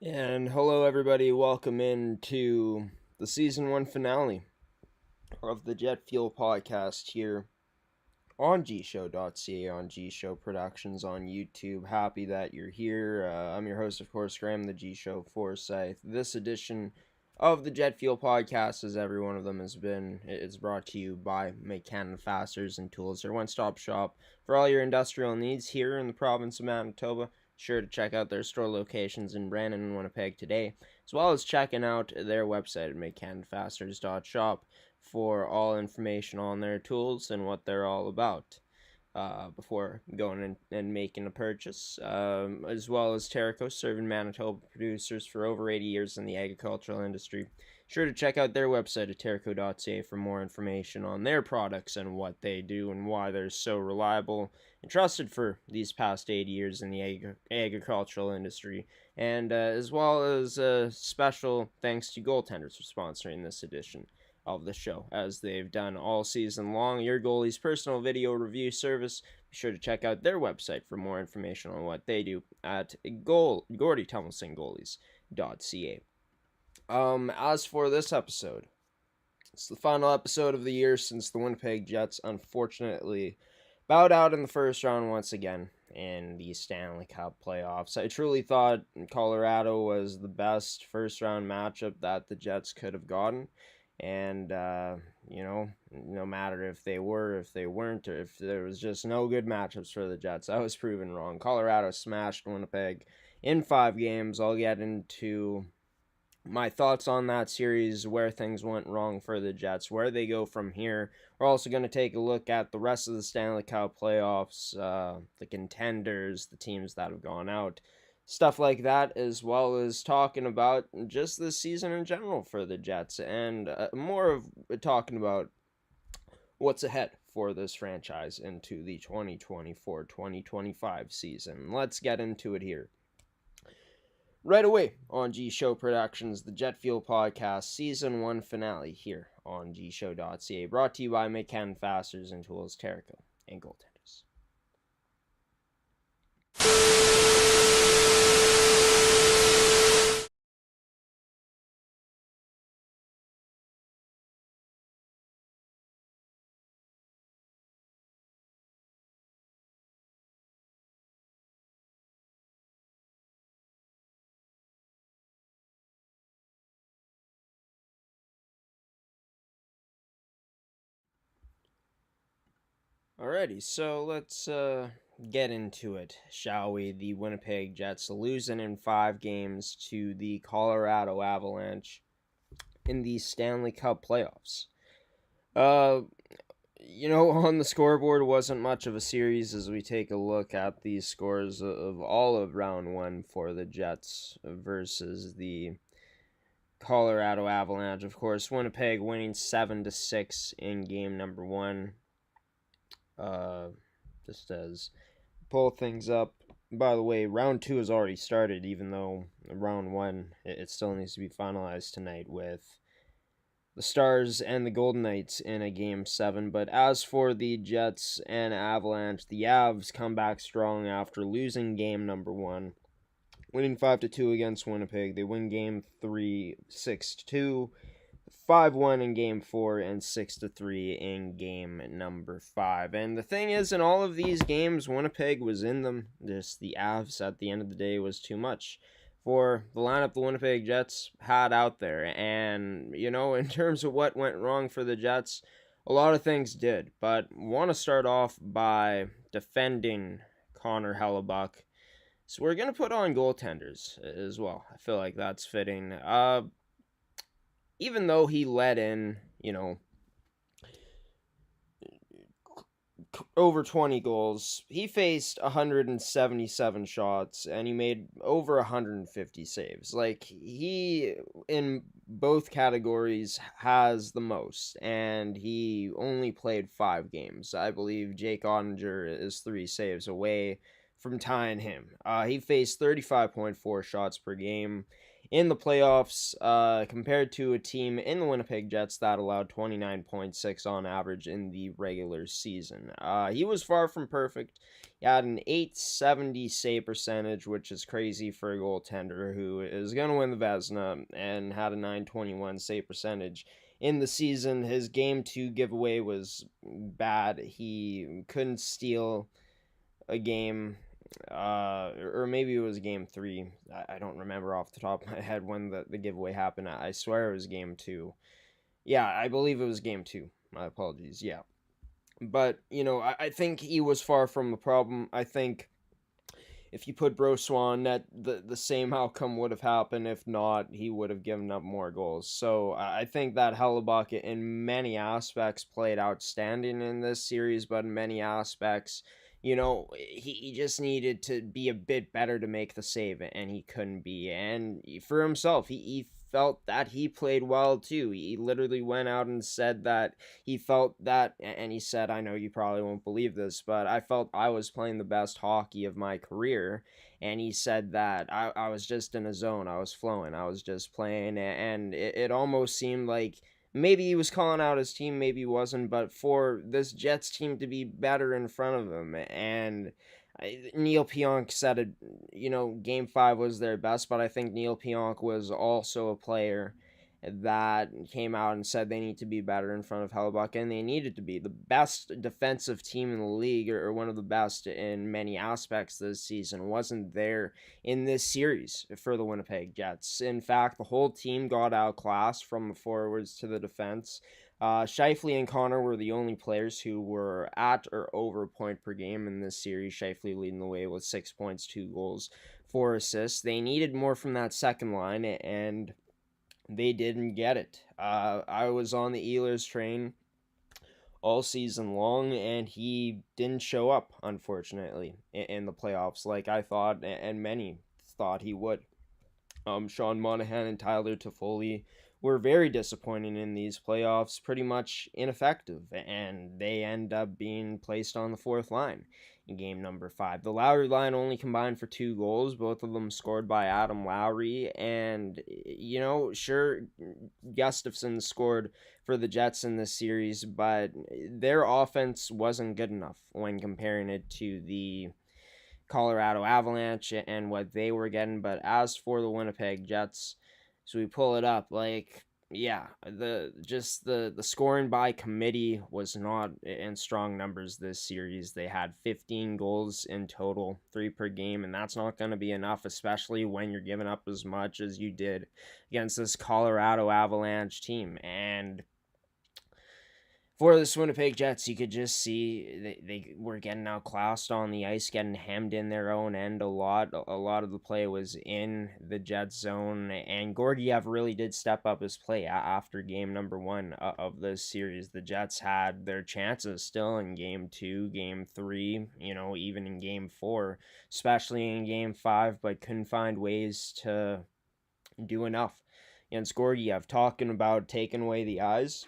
And hello, everybody. Welcome into the season one finale of the Jet Fuel podcast here on gshow.ca, on gshow Productions on YouTube. Happy that you're here. I'm your host, of course, Graham, the G-Show Forsyth. This edition of the Jet Fuel podcast, as every one of them has been, is brought to you by Cannon Fasteners and Tools, their one-stop shop for all your industrial needs here in the province of Manitoba. Sure to check out their store locations in Brandon and Winnipeg today, as well as checking out their website at mccannonfasteners.shop for all information on their tools and what they're all about before going in and making a purchase, as well as Terraco, serving Manitoba producers for over 80 years in the agricultural industry. Sure to check out their website at terraco.ca for more information on their products and what they do and why they're so reliable and trusted for these past 80 years in the agricultural industry. And as well as special thanks to goaltenders for sponsoring this edition of the show, as they've done all season long. Your goalie's personal video review service. Be sure to check out their website for more information on what they do at GordyTumilsonGoalies.ca. As for this episode, it's the final episode of the year since the Winnipeg Jets unfortunately bowed out in the first round once again in the Stanley Cup playoffs. I truly thought Colorado was the best first round matchup that the Jets could have gotten. And, no matter if they were, if they weren't, or if there was just no good matchups for the Jets, I was proven wrong. Colorado smashed Winnipeg in 5 games. I'll get into my thoughts on that series, where things went wrong for the Jets, where they go from here. We're also going to take a look at the rest of the Stanley Cup playoffs, the contenders, the teams that have gone out, stuff like that, as well as talking about just this season in general for the Jets, and more of talking about what's ahead for this franchise into the 2024-2025 season. Let's get into it here right away on G Show Productions, the Jet Fuel Podcast Season 1 finale here on gshow.ca, brought to you by McCann Fasteners and Tools, Terraco, and Goaltenders. Alrighty, so let's get into it, shall we? The Winnipeg Jets losing in 5 games to the Colorado Avalanche in the Stanley Cup playoffs. Uh, on the scoreboard wasn't much of a series as we take a look at the scores of all of round one for the Jets versus the Colorado Avalanche. Of course, Winnipeg winning 7-6 in game number one. Just as pull things up. By the way, round two has already started, even though round one it still needs to be finalized tonight with the Stars and the Golden Knights in a game 7. But as for the Jets and Avalanche, the Avs come back strong after losing game number one, winning 5-2 against Winnipeg. They win game 3 6-2, 5-1 in game 4, and 6-3 in game number 5. And the thing is, in all of these games, Winnipeg was in them. Just the Avs at the end of the day was too much for the lineup the Winnipeg Jets had out there. And, in terms of what went wrong for the Jets, a lot of things did. But want to start off by defending Connor Hellebuck. So we're going to put on goaltenders as well. I feel like that's fitting. Even though he let in, over 20 goals, he faced 177 shots and he made over 150 saves. Like, he, in both categories, has the most, and he only played 5 games. I believe Jake Ottinger is 3 saves away from tying him. He faced 35.4 shots per game in the playoffs, compared to a team in the Winnipeg Jets that allowed 29.6 on average in the regular season. He was far from perfect. He had an 870 save percentage, which is crazy for a goaltender who is going to win the Vezina, and had a 921 save percentage. In the season, his game 2 giveaway was bad. He couldn't steal a game, or maybe it was game 3. I don't remember off the top of my head when the giveaway happened. I swear it was game 2. Yeah, I believe it was game 2. My apologies. Yeah. But, I think he was far from the problem. I think if you put Brossois on net, the same outcome would have happened. If not, he would have given up more goals. So I think that Hellebuck, in many aspects, played outstanding in this series, but in many aspects, he just needed to be a bit better to make the save, and he couldn't be. And for himself, he felt that he played well too. He literally went out and said that he felt that, and he said, I know you probably won't believe this, but I felt I was playing the best hockey of my career. And he said that I was just in a zone. I was flowing. I was just playing. And it almost seemed like maybe he was calling out his team, maybe he wasn't, but for this Jets team to be better in front of him. And Neil Pionk said it, game 5 was their best, but I think Neil Pionk was also a player that came out and said they need to be better in front of Hellebuck, and they needed to be. The best defensive team in the league, or one of the best in many aspects this season, wasn't there in this series for the Winnipeg Jets. In fact, the whole team got outclassed from the forwards to the defense. Scheifele and Connor were the only players who were at or over a point per game in this series. Scheifele leading the way with 6 points, 2 goals, 4 assists. They needed more from that second line, and they didn't get it. I was on the Ehlers train all season long, and he didn't show up, unfortunately, in the playoffs like I thought, and many thought he would. Sean Monahan and Tyler Toffoli were very disappointing in these playoffs, pretty much ineffective, and they end up being placed on the fourth line in game number 5. The Lowry line only combined for 2 goals, both of them scored by Adam Lowry, and, sure, Gustafsson scored for the Jets in this series, but their offense wasn't good enough when comparing it to the Colorado Avalanche and what they were getting. But as for the Winnipeg Jets, so we pull it up, yeah, the scoring by committee was not in strong numbers this series. They had 15 goals in total, 3 per game, and that's not going to be enough, especially when you're giving up as much as you did against this Colorado Avalanche team. And for the Winnipeg Jets, you could just see they were getting outclassed on the ice, getting hemmed in their own end a lot. A lot of the play was in the Jets zone, and Georgiev really did step up his play after game number 1 of this series. The Jets had their chances still in game 2, game 3, even in game 4, especially in game 5, but couldn't find ways to do enough against Georgiev. Talking about taking away the eyes,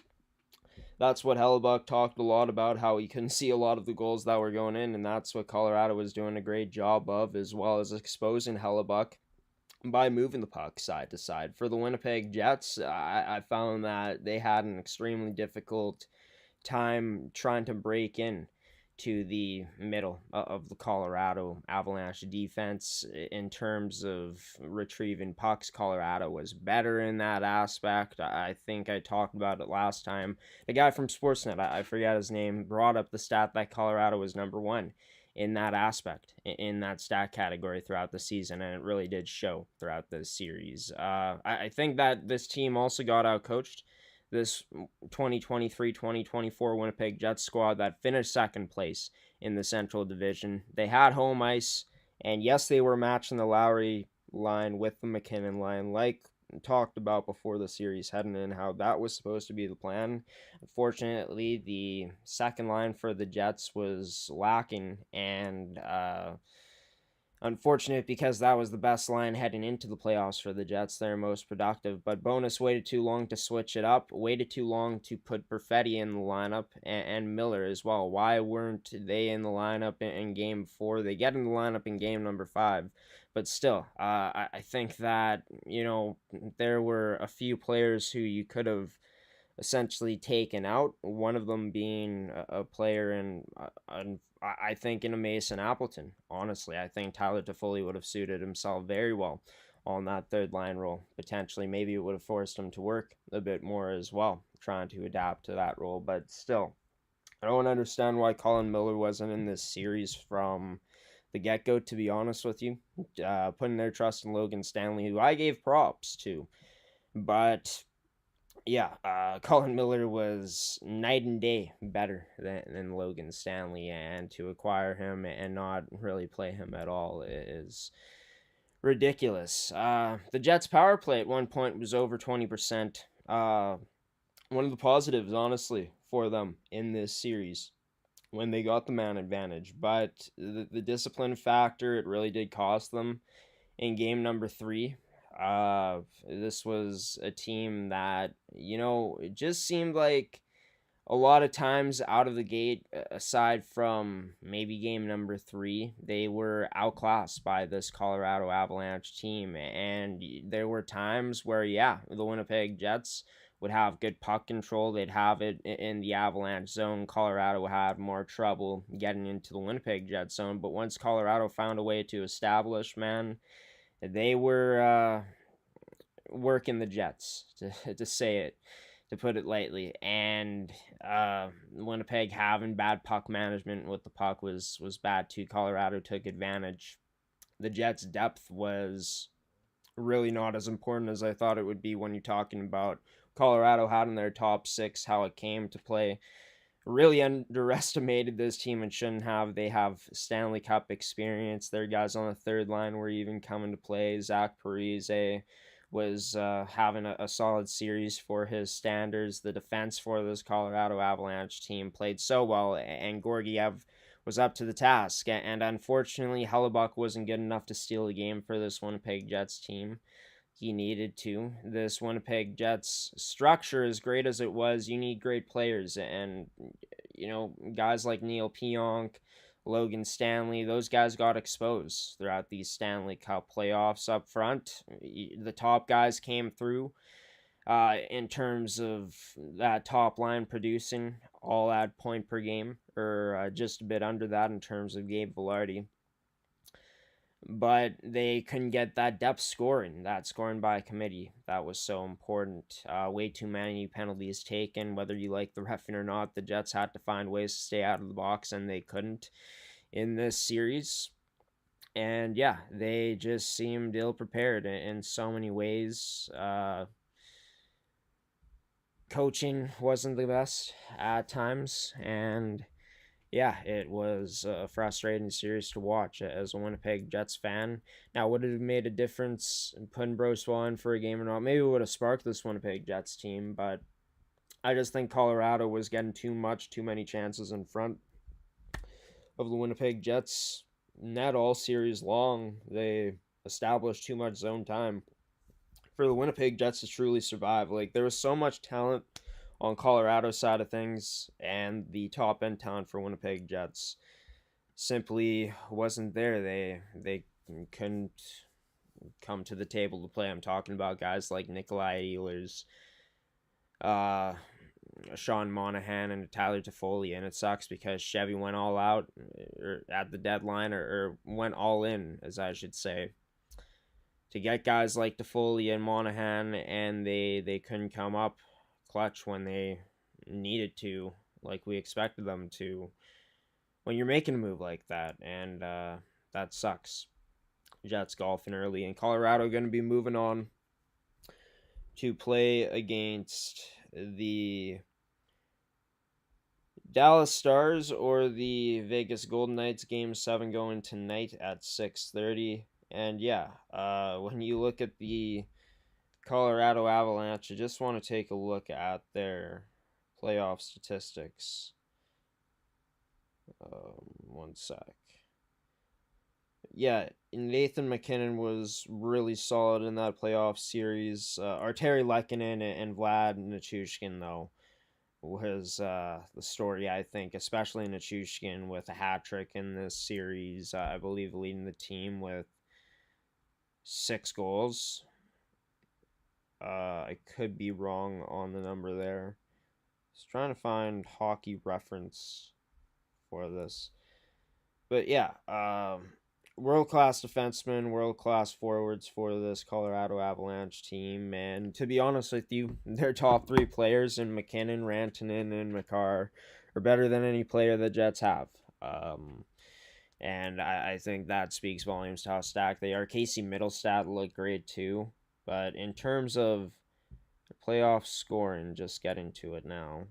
that's what Hellebuck talked a lot about, how he couldn't see a lot of the goals that were going in, and that's what Colorado was doing a great job of, as well as exposing Hellebuck by moving the puck side to side. For the Winnipeg Jets, I found that they had an extremely difficult time trying to break in to the middle of the Colorado Avalanche defense in terms of retrieving pucks. Colorado was better in that aspect. I think I talked about it last time. The guy from Sportsnet, I forget his name, brought up the stat that Colorado was number 1 in that aspect, in that stat category throughout the season, and it really did show throughout this series. I think that this team also got outcoached. This 2023-2024 Winnipeg Jets squad that finished second place in the Central Division. They had home ice, and yes, they were matching the Lowry line with the McKinnon line, like talked about before the series heading in, how that was supposed to be the plan. Unfortunately, the second line for the Jets was lacking, and Unfortunate because that was the best line heading into the playoffs for the Jets. They're most productive. But Bonus waited too long to switch it up, waited too long to put Perfetti in the lineup and Miller as well. Why weren't they in the lineup in game 4? They get in the lineup in game number 5. But still, I think that, there were a few players who you could have essentially taken out. One of them being a player I think in a Mason Appleton. Honestly, I think Tyler Toffoli would have suited himself very well on that third line role. Potentially, maybe it would have forced him to work a bit more as well, trying to adapt to that role. But still, I don't understand why Colin Miller wasn't in this series from the get go, to be honest with you. Putting their trust in Logan Stanley, who I gave props to. But yeah, Colin Miller was night and day better than Logan Stanley, and to acquire him and not really play him at all is ridiculous. The Jets' power play at one point was over 20%. One of the positives, honestly, for them in this series when they got the man advantage, but the discipline factor, it really did cost them in game number 3. This was a team that, it just seemed like a lot of times out of the gate, aside from maybe game number 3, they were outclassed by this Colorado Avalanche team. And there were times where, yeah, the Winnipeg Jets would have good puck control. They'd have it in the Avalanche zone. Colorado had more trouble getting into the Winnipeg Jets zone. But once Colorado found a way to establish, man, they were working the Jets, to say it, to put it lightly. And Winnipeg having bad puck management with the puck was bad too. Colorado took advantage. The Jets' depth was really not as important as I thought it would be when you're talking about Colorado had in their top 6, how it came to play. Really underestimated this team and shouldn't have. They have Stanley Cup experience. Their guys on the third line were even coming to play. Zach Parise was having a solid series for his standards. The defense for this Colorado Avalanche team played so well, and Georgiev was up to the task. And unfortunately, Hellebuck wasn't good enough to steal the game for this Winnipeg Jets team. He needed to. This Winnipeg Jets structure, as great as it was, you need great players. And, guys like Neil Pionk, Logan Stanley, those guys got exposed throughout these Stanley Cup playoffs up front. The top guys came through in terms of that top line producing, all at point per game, or just a bit under that in terms of Gabe Vilardi. But they couldn't get that depth scoring, that scoring by committee. That was so important. Way too many penalties taken, whether you like the reffing or not. The Jets had to find ways to stay out of the box, and they couldn't in this series. And yeah, they just seemed ill-prepared in so many ways. Coaching wasn't the best at times, and yeah, it was a frustrating series to watch as a Winnipeg Jets fan. Now, would it have made a difference in putting Broswell in for a game or not? Maybe it would have sparked this Winnipeg Jets team, but I just think Colorado was getting too many chances in front of the Winnipeg Jets. Not all series long, they established too much zone time for the Winnipeg Jets to truly survive. Like, there was so much talent on Colorado's side of things, and the top end talent for Winnipeg Jets simply wasn't there. They couldn't come to the table to play. I'm talking about guys like Nikolai Ehlers, Sean Monahan, and Tyler Toffoli, and it sucks because Chevy went all out at the deadline, or went all in, as I should say, to get guys like Toffoli and Monahan, and they couldn't come up clutch when they needed to, like we expected them to, when you're making a move like that. And that sucks. Jets golfing early, and Colorado going to be moving on to play against the Dallas Stars or the Vegas Golden Knights. Game 7 going tonight at 6:30. And yeah, when you look at the Colorado Avalanche, I just want to take a look at their playoff statistics. One sec. Yeah, Nathan MacKinnon was really solid in that playoff series. Arteri Lehkonen and Vlad Nichushkin, though, was the story, I think, especially Nichushkin with a hat trick in this series. I believe leading the team with 6 goals. I could be wrong on the number there. Just trying to find hockey reference for this. But yeah, world class defensemen, world class forwards for this Colorado Avalanche team. And to be honest with you, their top 3 players in MacKinnon, Rantanen, and Makar are better than any player the Jets have. And I think that speaks volumes to how stacked they are. Casey Middlestat looked great too. But in terms of the playoff scoring, just getting to it now.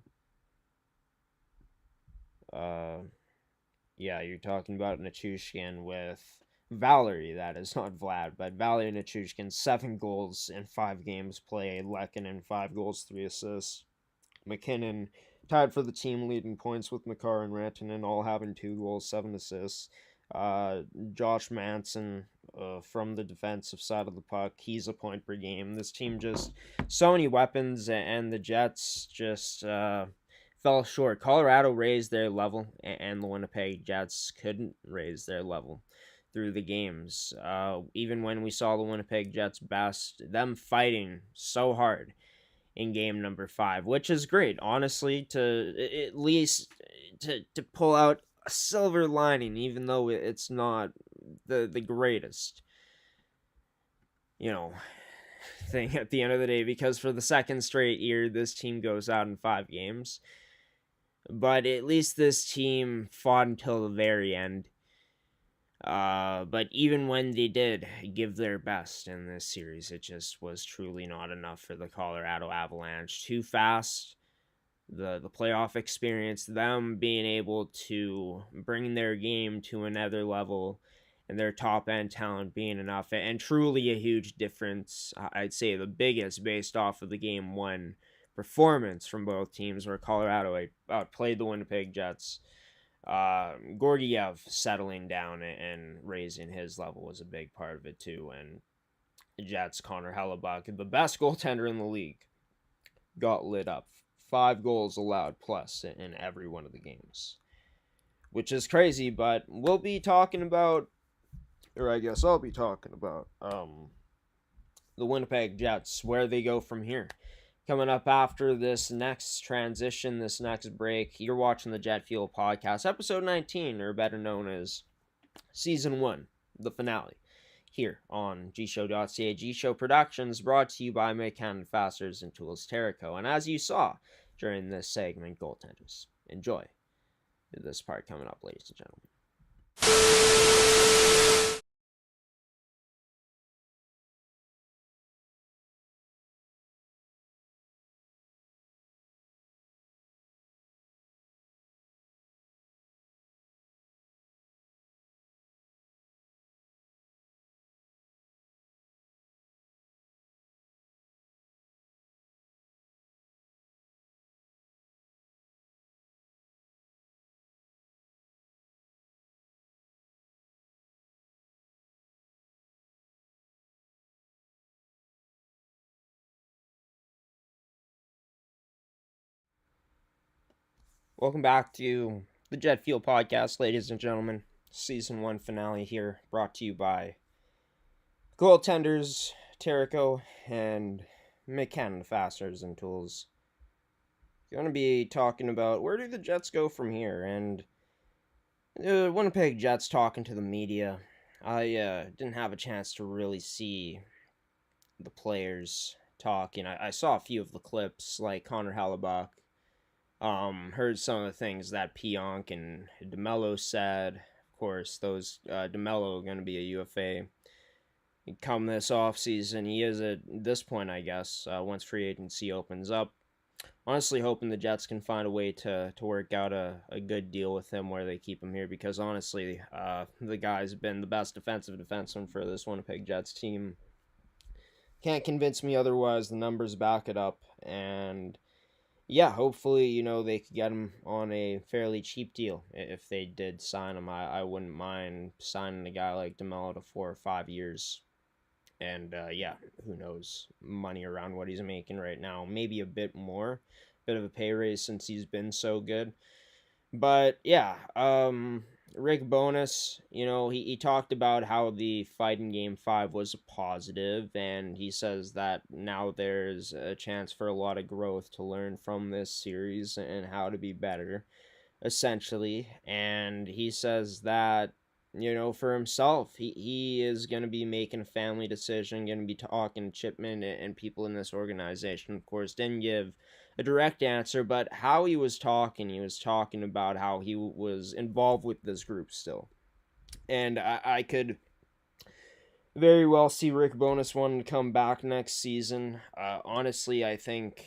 Yeah, you're talking about Nichushkin with Valerie, that is not Vlad, but Valerie Nichushkin, 7 goals in 5 games played. Lehkonen, 5 goals, 3 assists. MacKinnon tied for the team leading points with Makar and Rantanen, all having 2 goals, 7 assists. Josh Manson from the defensive side of the puck, he's a point per game. This team just so many weapons, and the Jets just fell short. Colorado raised their level, and the Winnipeg Jets couldn't raise their level through the games. Even when we saw the Winnipeg Jets best, them fighting so hard in game number 5, which is great, honestly, to at least to pull out a silver lining, even though it's not the greatest, thing at the end of the day, because for the second straight year, this team goes out in 5 games. But at least this team fought until the very end. But even when they did give their best in this series, it just was truly not enough for the Colorado Avalanche. Too fast. The playoff experience, them being able to bring their game to another level, and their top end talent being enough, and truly a huge difference. I'd say the biggest, based off of the game 1 performance from both teams, where Colorado outplayed the Winnipeg Jets. Gorgiev settling down and raising his level was a big part of it too. And the Jets, Connor Hellebuyck, the best goaltender in the league, got lit up. 5 goals allowed plus in every one of the games, which is crazy. But we'll be talking about, or I guess I'll be talking about, the Winnipeg Jets, where they go from here. Coming up after this next transition, this next break, you're watching the Jet Fuel Podcast, episode 19, or better known as season 1, the finale, here on gshow.ca. G-Show Productions, brought to you by Make-Hand Fasteners and Tools Terrico. And as you saw during this segment, goaltenders, enjoy this part coming up, ladies and gentlemen. Welcome back to the Jet Fuel Podcast, ladies and gentlemen. Season 1 finale here, brought to you by Goaltenders, Terrico, and Make-Hand Fasteners and Tools. You're going to be talking about where do the Jets go from here, and the Winnipeg Jets talking to the media. I didn't have a chance to really see the players talking. I saw a few of the clips, like Connor Hellebuyck. Heard some of the things that Pionk and DeMello said. Of course, those DeMello going to be a UFA come this offseason. He is at this point, I guess, once free agency opens up. Honestly, hoping the Jets can find a way to work out a good deal with him where they keep him here, because honestly, the guy's been the best defensive defenseman for this Winnipeg Jets team. Can't convince me otherwise. The numbers back it up, and yeah, hopefully, they could get him on a fairly cheap deal if they did sign him. I wouldn't mind signing a guy like DeMello to 4 or 5 years. And yeah, who knows, money around what he's making right now. Maybe a bit more, bit of a pay raise since he's been so good. But yeah, Rick Bonus, he talked about how the fight in Game 5 was a positive, and he says that now there's a chance for a lot of growth to learn from this series and how to be better, essentially. And he says that, for himself, he is going to be making a family decision, going to be talking to Chipman and people in this organization. Of course, didn't give a direct answer, but how he was talking about how he was involved with this group still. And I could very well see Rick Bonus wanting to come back next season. Honestly, I think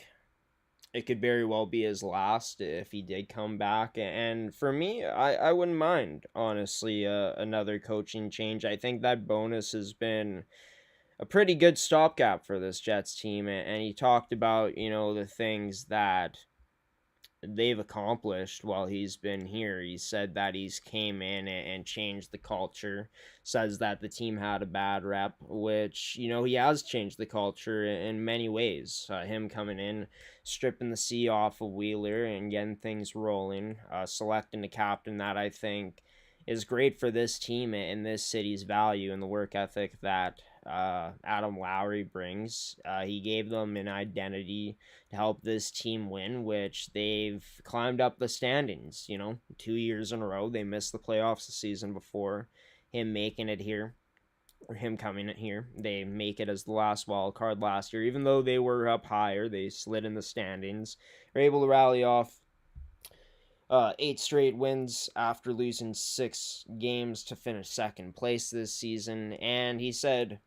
it could very well be his last if he did come back. And for me, I wouldn't mind, honestly, another coaching change. I think that Bonus has been a pretty good stopgap for this Jets team. And he talked about, the things that they've accomplished while he's been here. He said that he's came in and changed the culture. Says that the team had a bad rep, which he has changed the culture in many ways. Him coming in, stripping the C off of Wheeler and getting things rolling. Selecting a captain that I think is great for this team and this city's value and the work ethic that Adam Lowry brings. He gave them an identity to help this team win, which they've climbed up the standings. 2 years in a row. They missed the playoffs the season before. Him making it here, or him coming in here, they make it as the last wild card last year. Even though they were up higher, they slid in the standings. They're able to rally off 8 straight wins after losing 6 games to finish second place this season. And he said,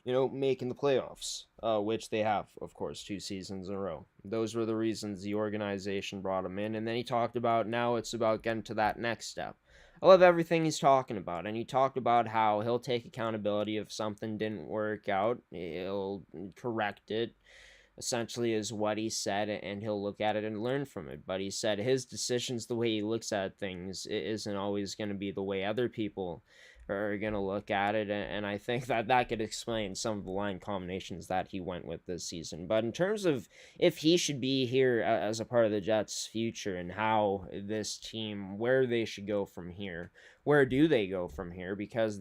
making the playoffs, which they have, of course, 2 seasons in a row. Those were the reasons the organization brought him in. And then he talked about now it's about getting to that next step. I love everything he's talking about. And he talked about how he'll take accountability if something didn't work out, he'll correct it, essentially, is what he said, and he'll look at it and learn from it. But he said his decisions, the way he looks at things, isn't always going to be the way other people are going to look at it. And I think that could explain some of the line combinations that he went with this season. But in terms of if he should be here as a part of the Jets' future and how this team, where they should go from here, where do they go from here? Because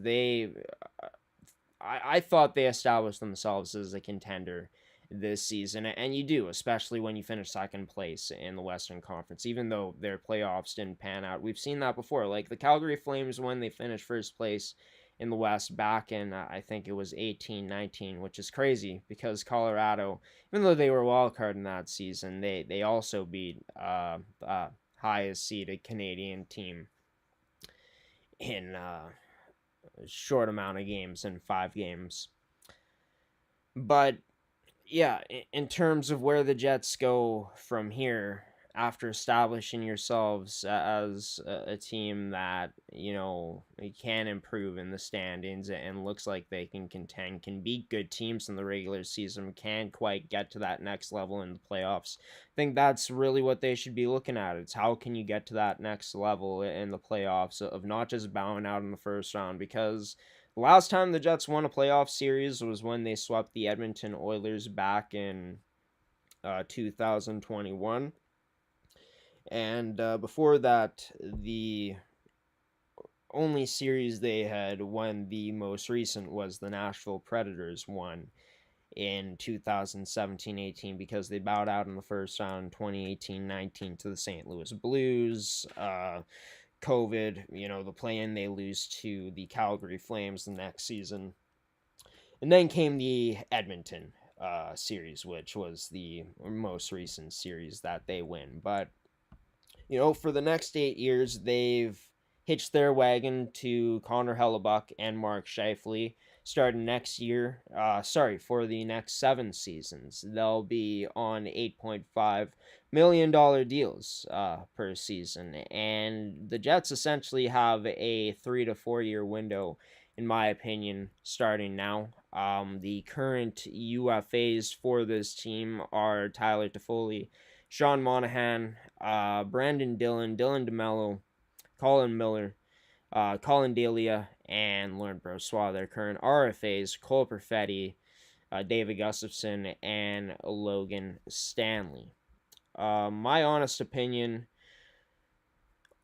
I thought they established themselves as a contender this season, and you do, especially when you finish second place in the Western Conference, even though their playoffs didn't pan out. We've seen that before, like the Calgary Flames when they finished first place in the West back in, I think it was 18-19, which is crazy because Colorado, even though they were wild card in that season, they also beat highest seeded Canadian team in a short amount of games, in 5 games. But yeah, in terms of where the Jets go from here after establishing yourselves as a team that, can improve in the standings and looks like they can contend, can beat good teams in the regular season, can't quite get to that next level in the playoffs. I think that's really what they should be looking at. It's how can you get to that next level in the playoffs of not just bowing out in the first round, because last time the Jets won a playoff series was when they swept the Edmonton Oilers back in 2021. And before that, the only series they had won, the most recent, was the Nashville Predators won in 2017-18 because they bowed out in the first round 2018-19 to the St. Louis Blues. COVID, the play-in, they lose to the Calgary Flames the next season. And then came the Edmonton series, which was the most recent series that they win. But, for the next 8 years, they've hitched their wagon to Connor Hellebuck and Mark Scheifele. Starting next year, for the next 7 seasons, they'll be on $8.5 million deals per season. And the Jets essentially have a 3 to 4 year window, in my opinion, starting now. The current UFAs for this team are Tyler Toffoli, Sean Monahan, Brandon Dillon, Dylan DeMello, Colin Miller, Colin Delia, and Laurent Brossois, their current RFAs, Cole Perfetti, David Gustafson, and Logan Stanley. My honest opinion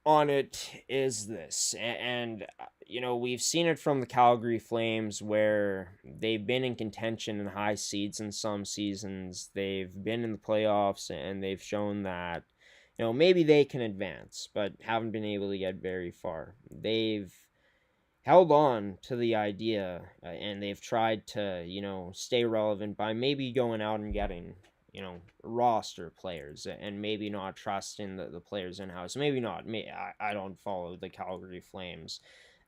on it is this, and we've seen it from the Calgary Flames where they've been in contention in high seeds in some seasons. They've been in the playoffs and they've shown that maybe they can advance, but haven't been able to get very far. They've held on to the idea, and they've tried to stay relevant by maybe going out and getting roster players, and maybe not trusting the players in house. Maybe not me. I don't follow the Calgary Flames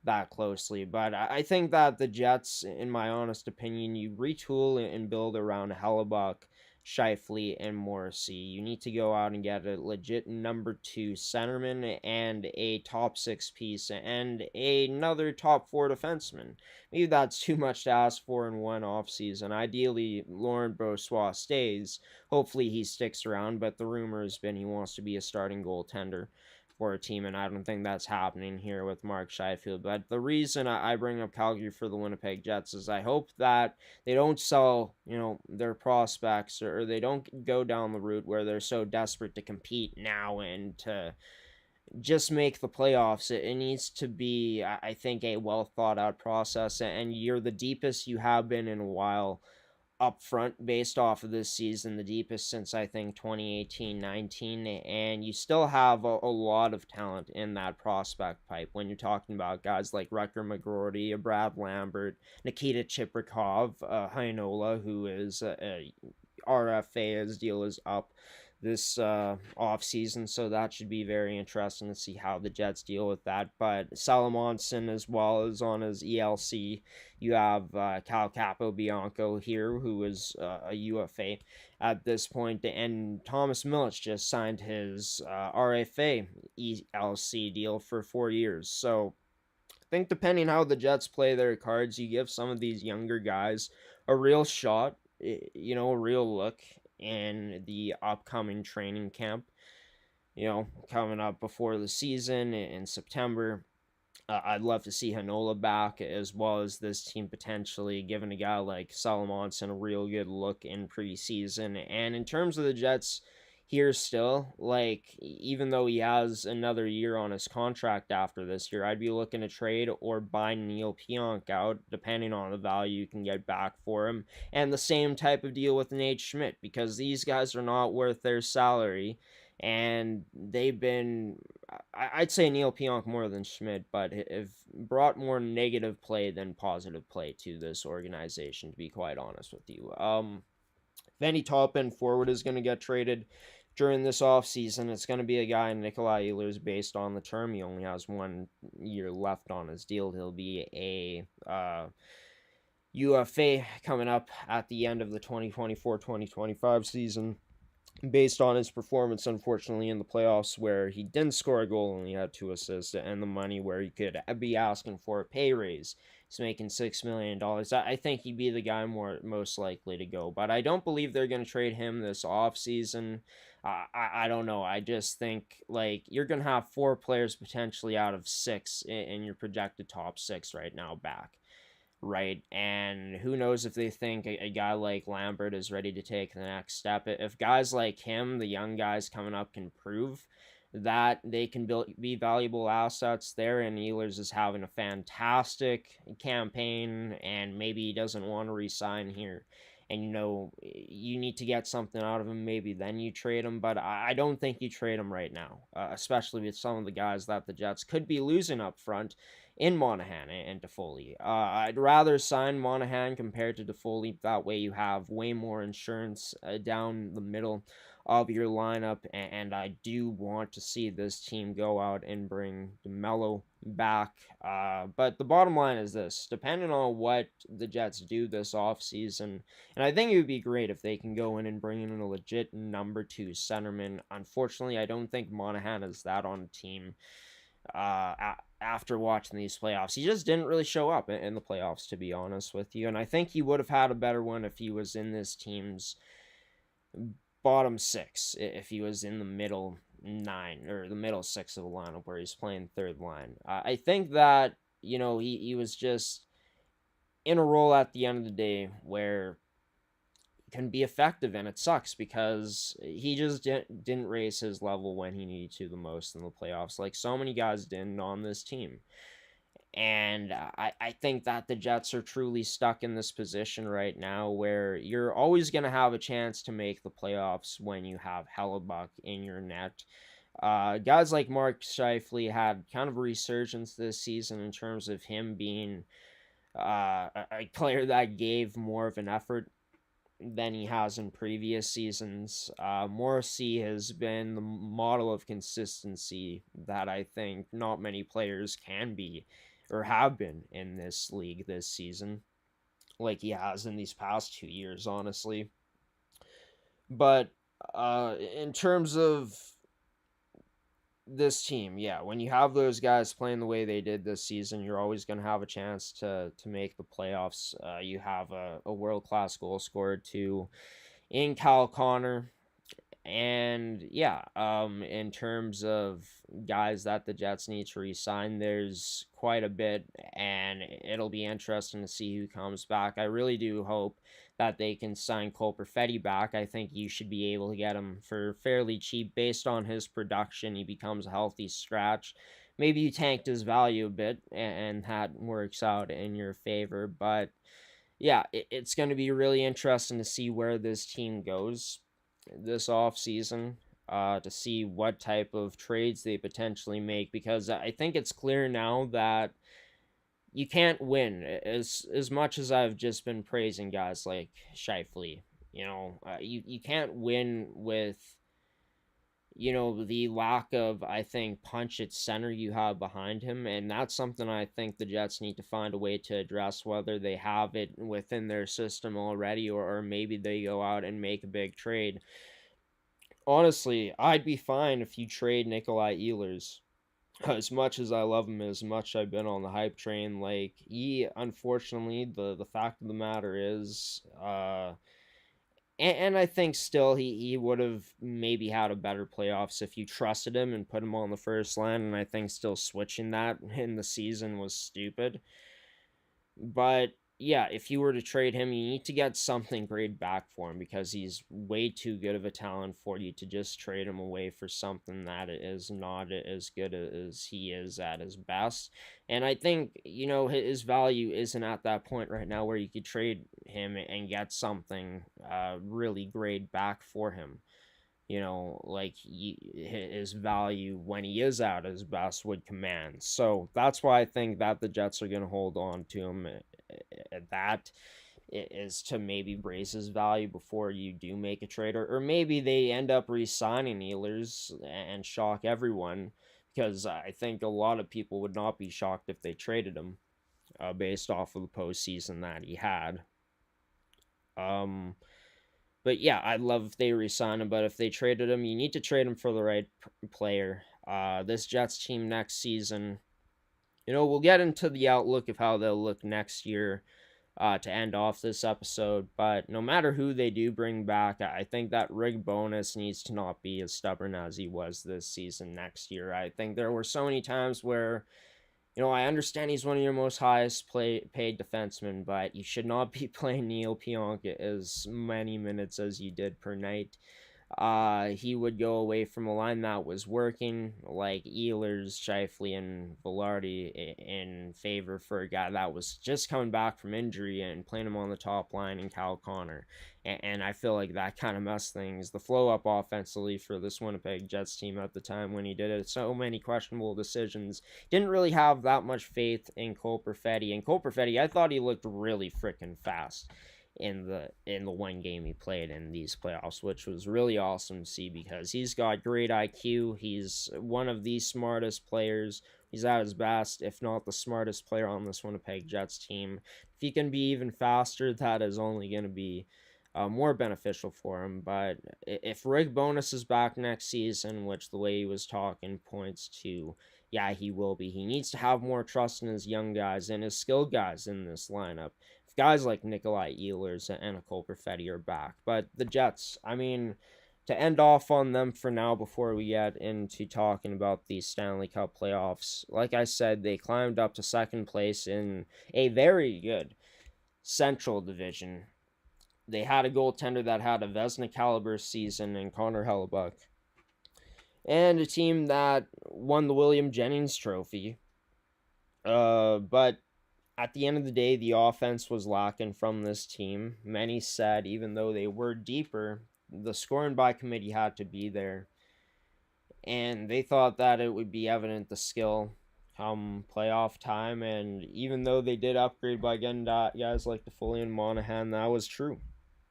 that closely, but I think that the Jets, in my honest opinion, you retool and build around Hellebuck, Shifley, and Morrissey. You need to go out and get a legit number 2 centerman and a top 6 piece and another top 4 defenseman. Maybe that's too much to ask for in one offseason. Ideally, Laurent Brossois stays. Hopefully he sticks around, but the rumor has been he wants to be a starting goaltender for a team, and I don't think that's happening here with Mark Scheifele. But the reason I bring up Calgary for the Winnipeg Jets is I hope that they don't sell, their prospects, or they don't go down the route where they're so desperate to compete now and to just make the playoffs. It needs to be, I think, a well thought out process, and you're the deepest you have been in a while up front based off of this season, the deepest since I think 2018-19, and you still have a lot of talent in that prospect pipe when you're talking about guys like Rutger McGroarty, Brad Lambert, Nikita Chiprikov, Heinola, who is a RFA, his deal is up this off season, so that should be very interesting to see how the Jets deal with that. But Salamonson as well is on his ELC. You have Cal Capobianco here, who is a UFA at this point, and Thomas Milich just signed his RFA ELC deal for 4 years. So I think depending how the Jets play their cards, you give some of these younger guys a real shot, a real look in the upcoming training camp, coming up before the season in September. I'd love to see Hanola back, as well as this team potentially giving a guy like Salamonson a real good look in preseason. And in terms of the Jets here still, like, even though he has another year on his contract after this year, I'd be looking to trade or buy Neil Pionk out, depending on the value you can get back for him. And the same type of deal with Nate Schmidt, because these guys are not worth their salary, and they've been, I'd say Neil Pionk more than Schmidt, but have brought more negative play than positive play to this organization, to be quite honest with you. If any top end forward is going to get traded during this offseason, it's going to be a guy, Nikolai Ehlers, based on the term. He only has 1 year left on his deal. He'll be a UFA coming up at the end of the 2024-2025 season, based on his performance, unfortunately, in the playoffs, where he didn't score a goal, only had 2 assists, and the money where he could be asking for a pay raise. He's making $6 million. I think he'd be the guy most likely to go, but I don't believe they're going to trade him this offseason. I don't know. I just think, like, you're going to have 4 players potentially out of 6 in your projected top 6 right now back. Right, and who knows if they think a guy like Lambert is ready to take the next step. If guys like him, the young guys coming up, can prove that they can be valuable assets there, and Ehlers is having a fantastic campaign, and maybe he doesn't want to resign here, and you need to get something out of him, maybe then you trade him, but I don't think you trade him right now, especially with some of the guys that the Jets could be losing up front in Monahan and Toffoli. I'd rather sign Monahan compared to Toffoli. That way you have way more insurance down the middle of your lineup, and I do want to see this team go out and bring DeMello back. But the bottom line is this: depending on what the Jets do this offseason, and I think it would be great if they can go in and bring in a legit number 2 centerman. Unfortunately, I don't think Monahan is that on the team. After watching these playoffs, he just didn't really show up in the playoffs, to be honest with you, and I think he would have had a better one if he was in this team's bottom six if he was in the middle nine or the middle six of the lineup where he's playing third line. I think that, he was just in a role at the end of the day where he can be effective, and it sucks because he just didn't raise his level when he needed to the most in the playoffs, like so many guys didn't on this team. And I think that the Jets are truly stuck in this position right now where you're always going to have a chance to make the playoffs when you have Hellebuck in your net. Guys like Mark Scheifele had kind of a resurgence this season in terms of him being a player that gave more of an effort than he has in previous seasons. Morrissey has been the model of consistency that I think not many players can be or have been in this league this season, like he has in these past 2 years, honestly. But in terms of this team, yeah, when you have those guys playing the way they did this season, you're always going to have a chance to make the playoffs. You have a world class goal scorer too in Cal Connor. And yeah, in terms of guys that the Jets need to resign, there's quite a bit, and it'll be interesting to see who comes back. I really do hope that they can sign Cole Perfetti back. I think you should be able to get him for fairly cheap based on his production. He becomes a healthy scratch. Maybe you tanked his value a bit, and that works out in your favor. But yeah, it's going to be really interesting to see where this team goes this off season, to see what type of trades they potentially make, because I think it's clear now that you can't win as much as I've just been praising guys like Shifley. You can't win with the lack of, I think, punch at center you have behind him. And that's something I think the Jets need to find a way to address, whether they have it within their system already, or maybe they go out and make a big trade. Honestly, I'd be fine if you trade Nikolai Ehlers. As much as I love him, as much I've been on the hype train, like, he, unfortunately, the fact of the matter is, and I think still he would have maybe had a better playoffs if you trusted him and put him on the first line. And I think still switching that in the season was stupid. But yeah, if you were to trade him, you need to get something great back for him, because he's way too good of a talent for you to just trade him away for something that is not as good as he is at his best. And I think, his value isn't at that point right now where you could trade him and get something really great back for him. Like his value when he is at his best would command. So that's why I think that the Jets are going to hold on to him. That is to maybe raise his value before you do make a trade, or maybe they end up re-signing Ehlers and shock everyone, because I think a lot of people would not be shocked if they traded him, based off of the postseason that he had. But yeah, I'd love if they re-sign him. But if they traded him, you need to trade him for the right player. This Jets team next season, we'll get into the outlook of how they'll look next year to end off this episode. But no matter who they do bring back, I think that Rick Bonus needs to not be as stubborn as he was this season next year. I think there were so many times where, I understand he's one of your most highest paid defensemen, but you should not be playing Neil Pionka as many minutes as you did per night. He would go away from a line that was working, like Ehlers, Scheifele, and Velarde, in favor for a guy that was just coming back from injury, and playing him on the top line in Cal Connor. And I feel like that kind of messed things. The flow up offensively for this Winnipeg Jets team at the time when he did it, so many questionable decisions. Didn't really have that much faith in Cole Perfetti. And Cole Perfetti, I thought he looked really freaking fast in the one game he played in these playoffs, which was really awesome to see, because he's got great IQ. He's one of the smartest players. He's at his best, if not the smartest player on this Winnipeg Jets team. If he can be even faster, that is only going to be more beneficial for him. But if Rick Bonus is back next season, which the way he was talking points to, yeah, he will be. He needs to have more trust in his young guys and his skilled guys in this lineup. If guys like Nikolai Ehlers and Cole Perfetti are back. But the Jets, I mean, to end off on them for now before we get into talking about the Stanley Cup playoffs, like I said, they climbed up to second place in a very good Central Division. They had a goaltender that had a Vezina caliber season in Connor Hellebuck, and a team that won the William Jennings Trophy. But at the end of the day, the offense was lacking from this team. Many said, even though they were deeper, the scoring by committee had to be there. And they thought that it would be evident the skill come playoff time. And even though they did upgrade by getting guys like Toffoli and Monahan, that was true.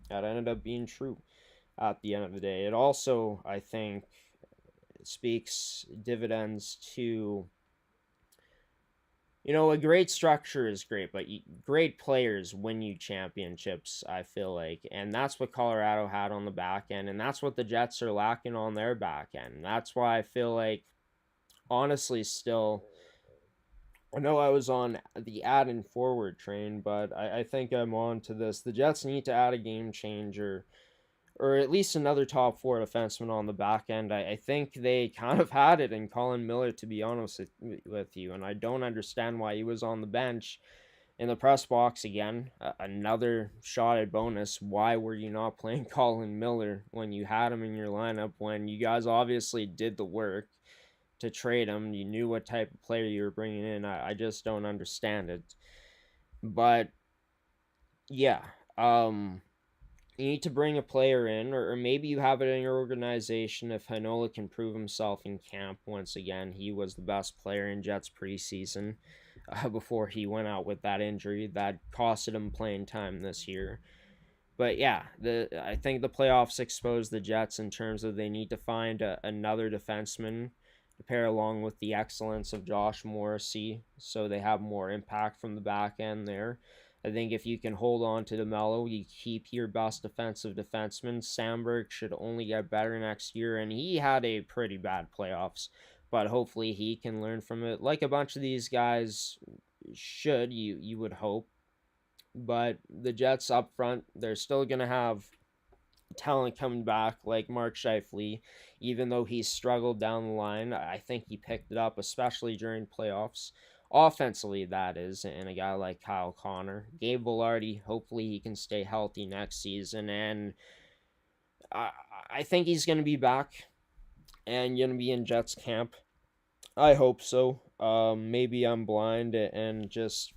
That ended up being true at the end of the day. It also, I think, speaks dividends to, a great structure is great, but great players win you championships, I feel like. And that's what Colorado had on the back end, and that's what the Jets are lacking on their back end. That's why I feel like, honestly, still, I know I was on the add and forward train, but I think I'm on to this. The Jets need to add a game changer, or at least another top four defenseman on the back end. I think they kind of had it in Colin Miller, to be honest with you, and I don't understand why he was on the bench in the press box again. Another shot at bonus. Why were you not playing Colin Miller when you had him in your lineup, when you guys obviously did the work to trade him? You knew what type of player you were bringing in. I just don't understand it. But yeah, you need to bring a player in, or maybe you have it in your organization. If Heinola can prove himself in camp once again, he was the best player in Jets preseason before he went out with that injury that costed him playing time this year. But yeah, I think the playoffs exposed the Jets in terms of they need to find another defenseman to pair along with the excellence of Josh Morrissey, so they have more impact from the back end there. I think if you can hold on to DeMello, you keep your best defensive defenseman. Sandberg should only get better next year, and he had a pretty bad playoffs, but hopefully he can learn from it, like a bunch of these guys should, you would hope. But the Jets up front, they're still going to have talent coming back like Mark Scheifele. Even though he struggled down the line, I think he picked it up, especially during playoffs. Offensively, that is, and a guy like Kyle Connor. Gabe Velarde, hopefully he can stay healthy next season, and I think he's going to be back and going to be in Jets camp. I hope so. Maybe I'm blind and just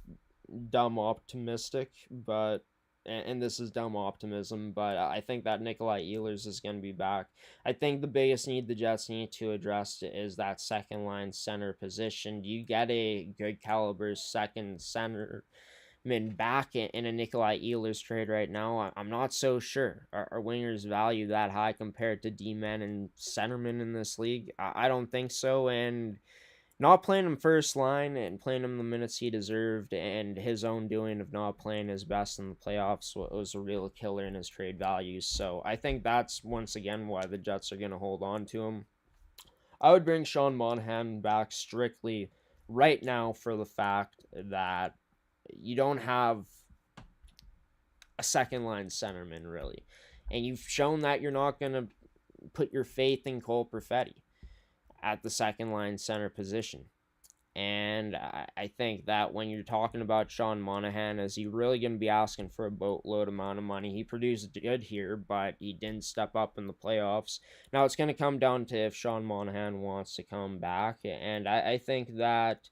dumb optimistic, but and this is dumb optimism, but I think that Nikolai Ehlers is going to be back. I think the biggest need the Jets need to address is that second line center position. Do you get a good caliber second centerman back in a Nikolai Ehlers trade right now? I'm not so sure. Are wingers value that high compared to D-men and centermen in this league? I don't think so, and not playing him first line and playing him the minutes he deserved, and his own doing of not playing his best in the playoffs was a real killer in his trade values. So I think that's once again why the Jets are going to hold on to him. I would bring Sean Monahan back strictly right now for the fact that you don't have a second line centerman really, and you've shown that you're not going to put your faith in Cole Perfetti at the second line center position. And I think that when you're talking about Sean Monahan, is he really going to be asking for a boatload amount of money? He produced good here, but he didn't step up in the playoffs. Now it's going to come down to if Sean Monahan wants to come back. And I think that,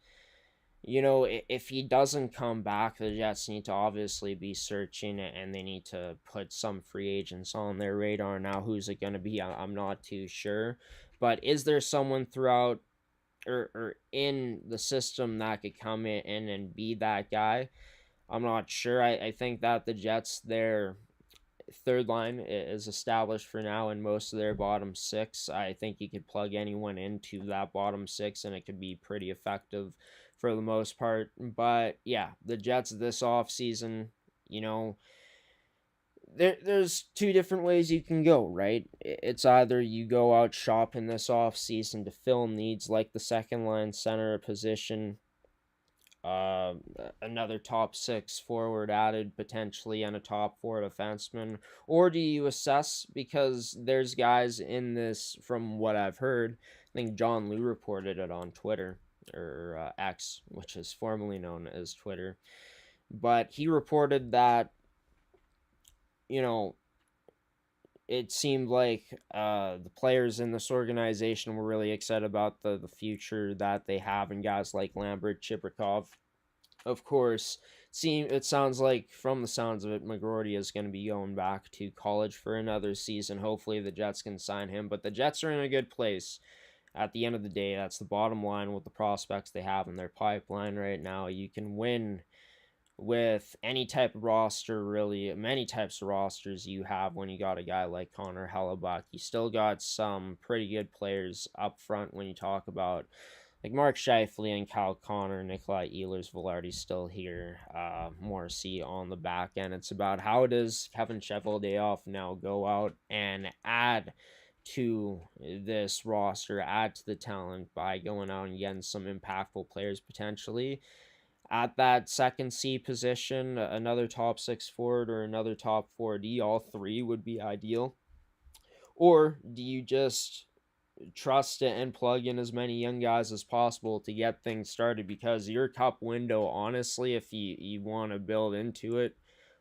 if he doesn't come back, the Jets need to obviously be searching, and they need to put some free agents on their radar. Now, who's it going to be? I'm not too sure. But is there someone throughout or in the system that could come in and be that guy? I'm not sure. I think that the Jets, their third line is established for now in most of their bottom six. I think you could plug anyone into that bottom six and it could be pretty effective for the most part. But yeah, the Jets this offseason, there's two different ways you can go, right? It's either you go out shopping this offseason to fill needs like the second line center position, Uh, Another top six forward added potentially and a top four defenseman? Or do you assess, because there's guys in this, from what I've heard, I think John Liu reported it on Twitter, or X, which is formerly known as Twitter, but he reported that, you know, it seemed like the players in this organization were really excited about the future that they have in guys like Lambert, Chibrikov. Of course, it sounds like, from the sounds of it, McGroarty is going to be going back to college for another season. Hopefully, the Jets can sign him. But the Jets are in a good place. At the end of the day, that's the bottom line with the prospects they have in their pipeline right now. You can win with any type of roster, really, many types of rosters you have when you got a guy like Connor Hellebuck. You still got some pretty good players up front when you talk about like Mark Scheifele and Kyle Connor, Nikolai Ehlers, Velarde's still here, Morrissey on the back end. It's about how does Kevin Cheveldayoff now go out and add to this roster, add to the talent by going out and getting some impactful players potentially at that second C position, another top six forward or another top 4D. All three would be ideal. Or do you just trust it and plug in as many young guys as possible to get things started? Because your cup window, honestly, if you want to build into it,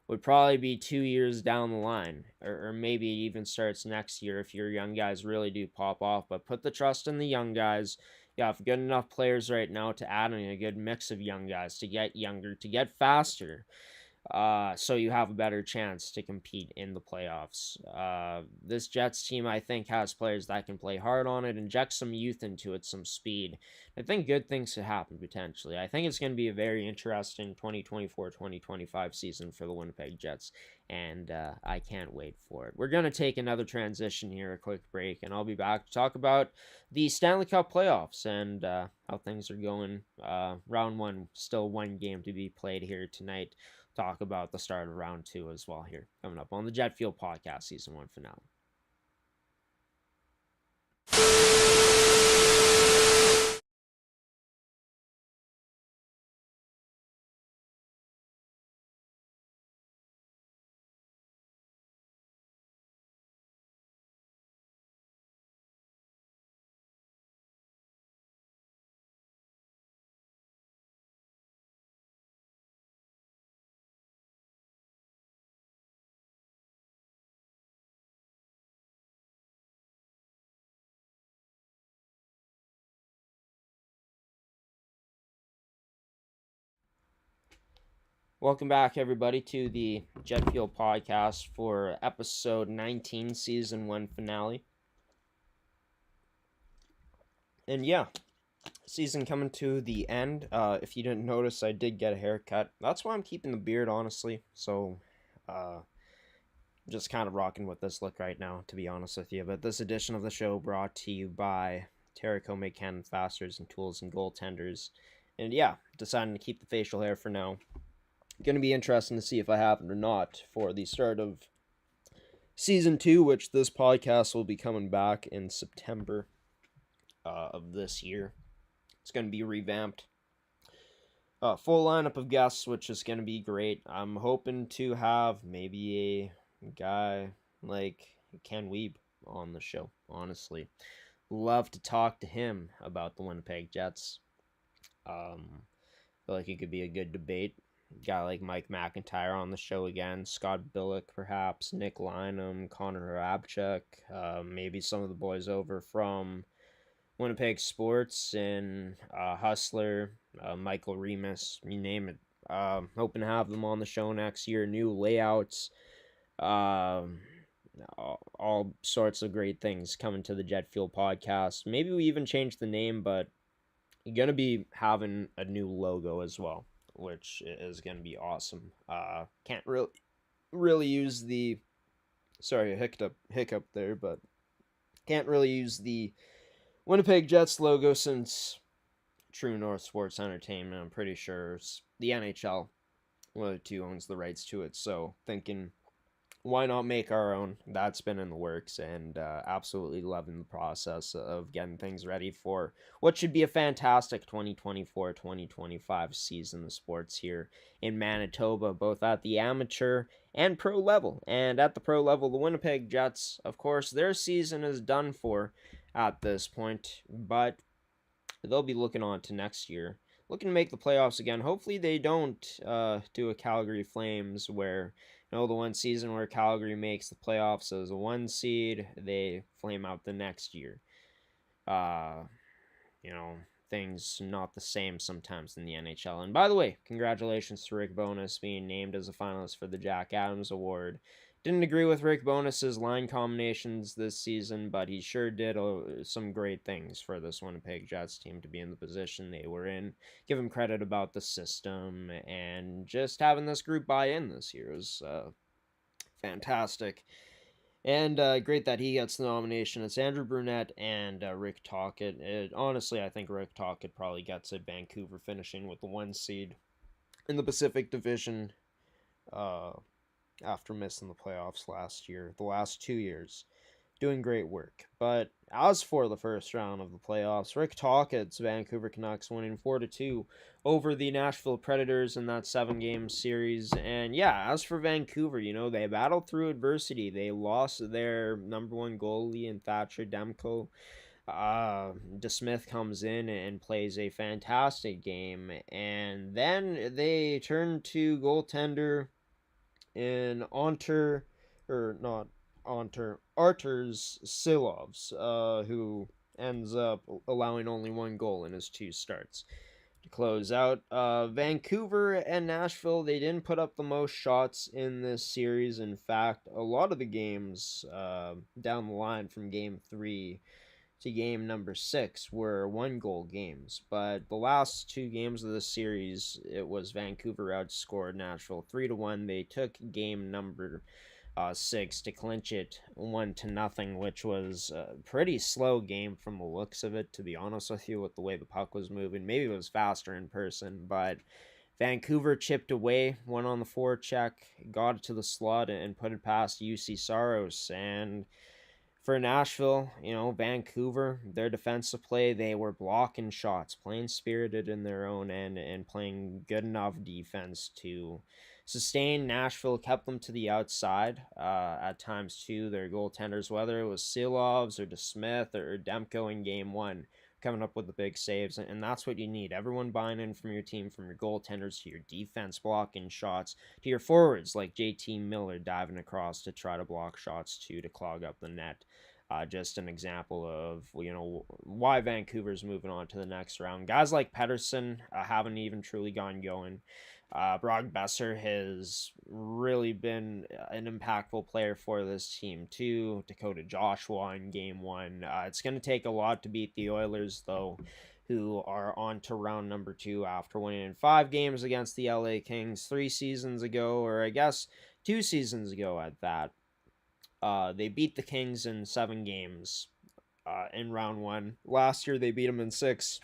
would probably be 2 years down the line, or maybe it even starts next year if your young guys really do pop off. But put the trust in the young guys. You have good enough players right now to add in a good mix of young guys to get younger, to get faster, so you have a better chance to compete in the playoffs. This Jets team, I think, has players that can play hard on it, inject some youth into it, some speed. I think good things could happen potentially. I think it's going to be a very interesting 2024-2025 season for the Winnipeg Jets, and I can't wait for it. We're going to take another transition here, a quick break, and I'll be back to talk about the Stanley Cup playoffs and how things are going. Round one, still one game to be played here tonight. Talk about the start of round two as well here coming up on the Jet Fuel Podcast Season 1 finale. Welcome back, everybody, to the Jet Fuel Podcast for Ep.19, Season 1 finale. And yeah, season coming to the end. If you didn't notice, I did get a haircut. That's why I'm keeping the beard, honestly. So, just kind of rocking with this look right now, to be honest with you. But this edition of the show brought to you by Terracome Cannon Fasters and Tools and Goaltenders. And yeah, deciding to keep the facial hair for now. Going to be interesting to see if I have it or not for the start of season 2, which this podcast will be coming back in September of this year. It's going to be revamped. Full lineup of guests, which is going to be great. I'm hoping to have maybe a guy like Ken Wiebe on the show, honestly. Love to talk to him about the Winnipeg Jets. Feel like it could be a good debate. Guy like Mike McIntyre on the show again, Scott Billick perhaps, Nick Lynam, Connor Rabchuk, maybe some of the boys over from Winnipeg Sports and Hustler, Michael Remus, you name it. Hoping to have them on the show next year. New layouts, all sorts of great things coming to the Jet Fuel podcast. Maybe we even change the name, but you're going to be having a new logo as well, which is going to be awesome. Can't really use the, sorry, a hiccup there, but can't really use the Winnipeg Jets logo since True North Sports Entertainment, I'm pretty sure, the NHL, one of the two owns the rights to it. So thinking why not make our own? That's been in the works, and absolutely loving the process of getting things ready for what should be a fantastic 2024-2025 season of sports here in Manitoba, both at the amateur and pro level. And at the pro level, the Winnipeg Jets, of course, their season is done for at this point, but they'll be looking on to next year, looking to make the playoffs again. Hopefully, they don't do a Calgary Flames where, the one season where Calgary makes the playoffs as a 1 seed, they flame out the next year. Uh, you know, things not the same sometimes in the NHL. And by the way, congratulations to Rick Bowness being named as a finalist for the Jack Adams Award. Didn't agree with Rick Bowness's line combinations this season, but he sure did some great things for this Winnipeg Jets team to be in the position they were in. Give him credit about the system and just having this group buy in this year is fantastic. And great that he gets the nomination. It's Andrew Brunette and Rick Tocchet. Honestly, I think Rick Tocchet probably gets it. Vancouver finishing with the 1 seed in the Pacific Division uh, after missing the playoffs last year, the last 2 years. Doing great work. But as for the first round of the playoffs, Rick Tocchet's Vancouver Canucks winning 4-2 over the Nashville Predators in that 7-game series. And yeah, as for Vancouver, they battled through adversity. They lost their number one goalie in Thatcher Demko. DeSmith comes in and plays a fantastic game. And then they turn to goaltender in Onter, or not Arturs Silovs, who ends up allowing only one goal in his 2 starts to close out. Vancouver and Nashville, they didn't put up the most shots in this series. In fact, a lot of the games down the line from game 3 to game number 6 were 1-goal games. But the last 2 games of the series, it was Vancouver outscored Nashville 3-1. They took game number 6 to clinch it 1-0, which was a pretty slow game from the looks of it, to be honest with you, with the way the puck was moving. Maybe it was faster in person, but Vancouver chipped away, went on the forecheck, got it to the slot, and put it past UC Saros. And for Nashville, Vancouver, their defensive play, they were blocking shots, playing spirited in their own end, and playing good enough defense to sustain. Nashville kept them to the outside at times too. Their goaltenders, whether it was Silovs or DeSmith or Demko in game 1, coming up with the big saves, and that's what you need. Everyone buying in from your team, from your goaltenders to your defense blocking shots, to your forwards like JT Miller diving across to try to block shots too, to clog up the net. Just an example of why Vancouver's moving on to the next round. Guys like Pedersen haven't even truly gone going. Brock Besser has really been an impactful player for this team too. Dakota Joshua in game 1. It's going to take a lot to beat the Oilers, though, who are on to round number 2 after winning in 5 games against the LA Kings 3 seasons ago, or I guess 2 seasons ago at that. They beat the Kings in 7 games in round 1. Last year they beat them in 6.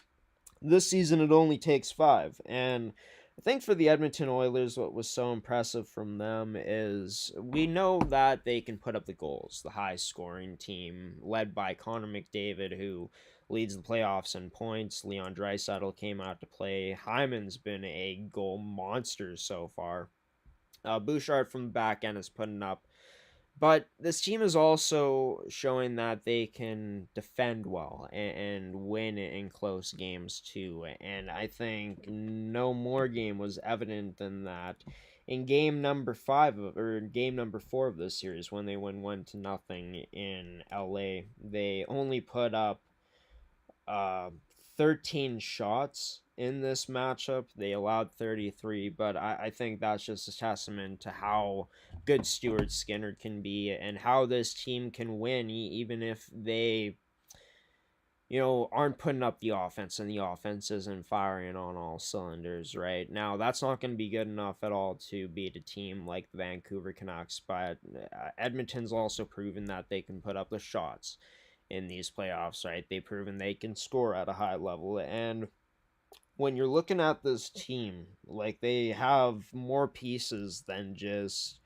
This season it only takes 5. And I think for the Edmonton Oilers, what was so impressive from them is we know that they can put up the goals. The high scoring team led by Connor McDavid, who leads the playoffs in points. Leon Draisaitl came out to play. Hyman's been a goal monster so far. Bouchard from the back end is putting up. But this team is also showing that they can defend well and win in close games too. And I think no more game was evident than that in game number 5 or game number 4 of this series, when they win 1-0 in LA. They only put up 13 shots in this matchup. They allowed 33, but I think that's just a testament to how good Stuart Skinner can be and how this team can win even if they aren't putting up the offense and the offense isn't firing on all cylinders right now. That's not going to be good enough at all to beat a team like the Vancouver Canucks, but Edmonton's also proven that they can put up the shots in these playoffs, right? They've proven they can score at a high level. And when you're looking at this team, like, they have more pieces than just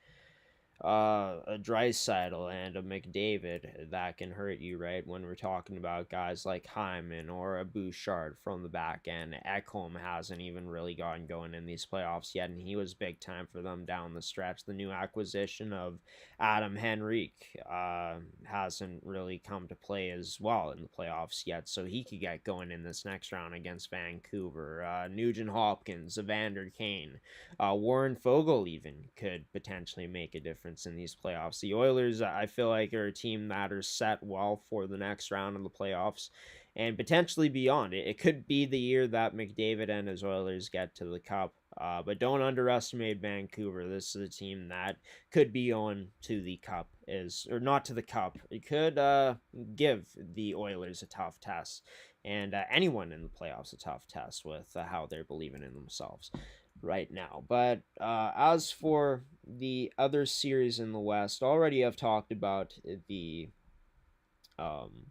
a Draisaitl and a McDavid, that can hurt you, right? When we're talking about guys like Hyman or a Bouchard from the back end. Ekholm hasn't even really gotten going in these playoffs yet, and he was big time for them down the stretch. The new acquisition of Adam Henrique hasn't really come to play as well in the playoffs yet, so he could get going in this next round against Vancouver. Nugent Hopkins, Evander Kane, Warren Fogle even could potentially make a difference in these playoffs. The Oilers, I feel like, are a team that are set well for the next round of the playoffs and potentially beyond. It could be the year that McDavid and his Oilers get to the Cup. But don't underestimate Vancouver. This is a team that could be on to the Cup, or not to the Cup. It could give the Oilers a tough test, and anyone in the playoffs a tough test with how they're believing in themselves right now. But as for the other series in the West, already I've talked about the um,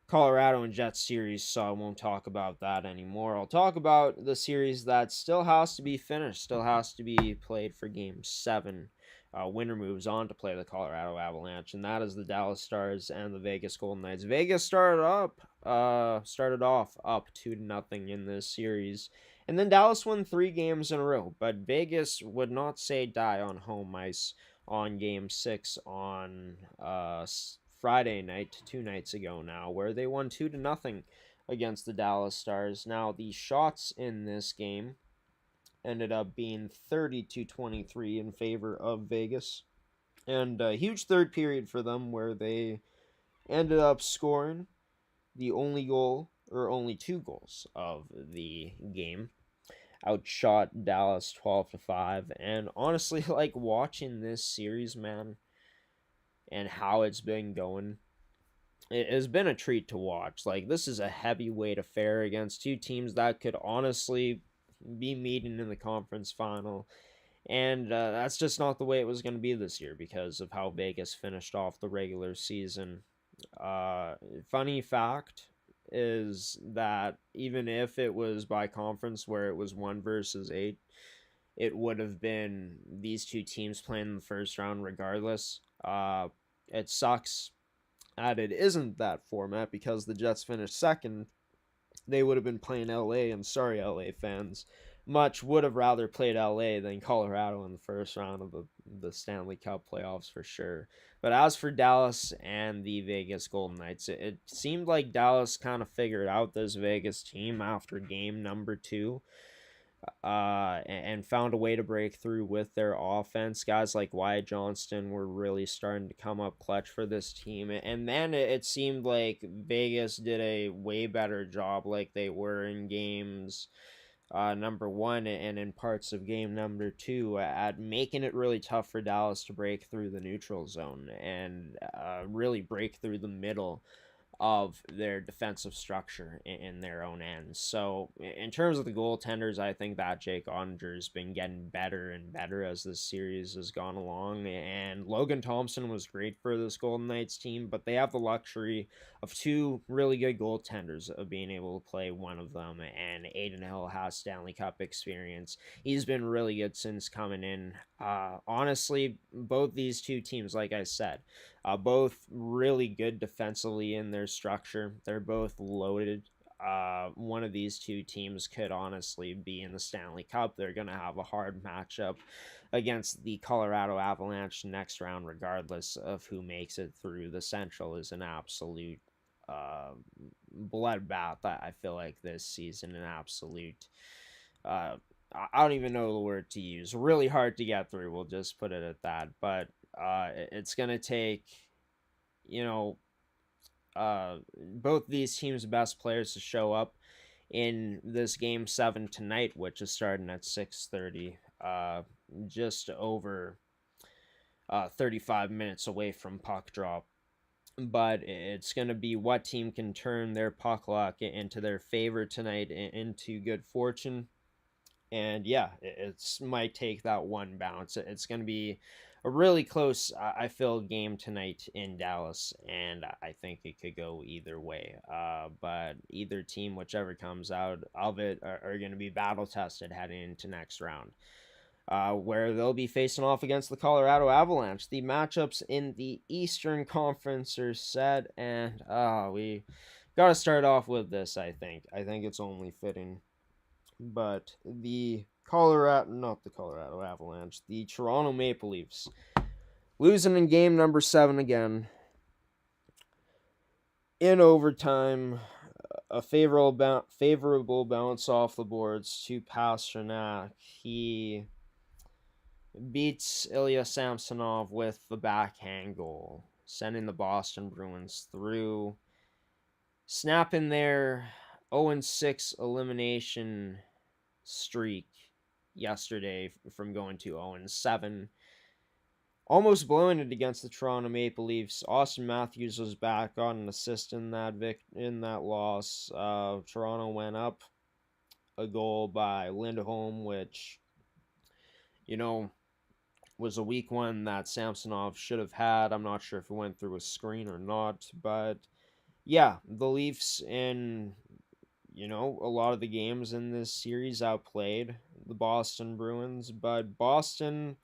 Colorado and Jets series, so I won't talk about that anymore. I'll talk about the series that still has to be finished, still has to be played for Game 7. Winner moves on to play the Colorado Avalanche, and that is the Dallas Stars and the Vegas Golden Knights. Vegas started off up 2-0 in this series, and then Dallas won 3 games in a row. But Vegas would not say die on home ice on Game 6 on Friday night, 2 nights ago now, where they won 2-0 against the Dallas Stars. Now, the shots in this game ended up being 30-23 in favor of Vegas. And a huge third period for them where they ended up scoring the only goal, or only 2 goals of the game. Outshot Dallas 12-5. And honestly, like, watching this series, man, and how it's been going, it has been a treat to watch. Like, this is a heavyweight affair against 2 teams that could honestly be meeting in the conference final. And that's just not the way it was going to be this year because of how Vegas finished off the regular season. Funny fact is that even if it was by conference where it was 1 versus 8, it would have been these 2 teams playing in the first round regardless. It sucks that it isn't that format because the Jets finished second. They would have been playing LA, and sorry, LA fans, much would have rather played LA than Colorado in the first round of the Stanley Cup playoffs for sure. But as for Dallas and the Vegas Golden Knights, it seemed like Dallas kind of figured out this Vegas team after game number 2, and found a way to break through with their offense. Guys like Wyatt Johnston were really starting to come up clutch for this team. And then it seemed like Vegas did a way better job, like they were in games number 1 and in parts of game number 2, at making it really tough for Dallas to break through the neutral zone and really break through the middle of their defensive structure in their own ends. So in terms of the goaltenders, I think that Jake Ottinger's been getting better and better as this series has gone along. And Logan Thompson was great for this Golden Knights team, but they have the luxury of 2 really good goaltenders of being able to play one of them. And Aiden Hill has Stanley Cup experience. He's been really good since coming in. Honestly, both these 2 teams, like I said, both really good defensively in their structure. They're both loaded. One of these 2 teams could honestly be in the Stanley Cup. They're going to have a hard matchup against the Colorado Avalanche next round, regardless of who makes it through. The Central is an absolute bloodbath. I feel like this season, an absolute. I don't even know the word to use. Really hard to get through. We'll just put it at that. But it's going to take, both these teams' best players to show up in this Game 7 tonight, which is starting at 6:30, just over 35 minutes away from puck drop. But it's going to be what team can turn their puck luck into their favor tonight, into good fortune. And yeah, it might take that one bounce. It's going to be a really close, I feel, game tonight in Dallas, and I think it could go either way. But either team, whichever comes out of it, are going to be battle tested heading into next round. where they'll be facing off against the Colorado Avalanche. The matchups in the Eastern Conference are set, and we got to start off with this. I think it's only fitting, but not the Colorado Avalanche, the Toronto Maple Leafs losing in game number 7 again in overtime. A favorable bounce off the boards to Pastrnak. He beats Ilya Samsonov with the backhand goal, sending the Boston Bruins through, snapping their 0-6 elimination streak yesterday from going to 0-7. Almost blowing it against the Toronto Maple Leafs. Austin Matthews was back on an assist in that loss. Toronto went up a goal by Lindholm, which, was a weak one that Samsonov should have had. I'm not sure if it went through a screen or not, but yeah, the Leafs in a lot of the games in this series outplayed the Boston Bruins, but Boston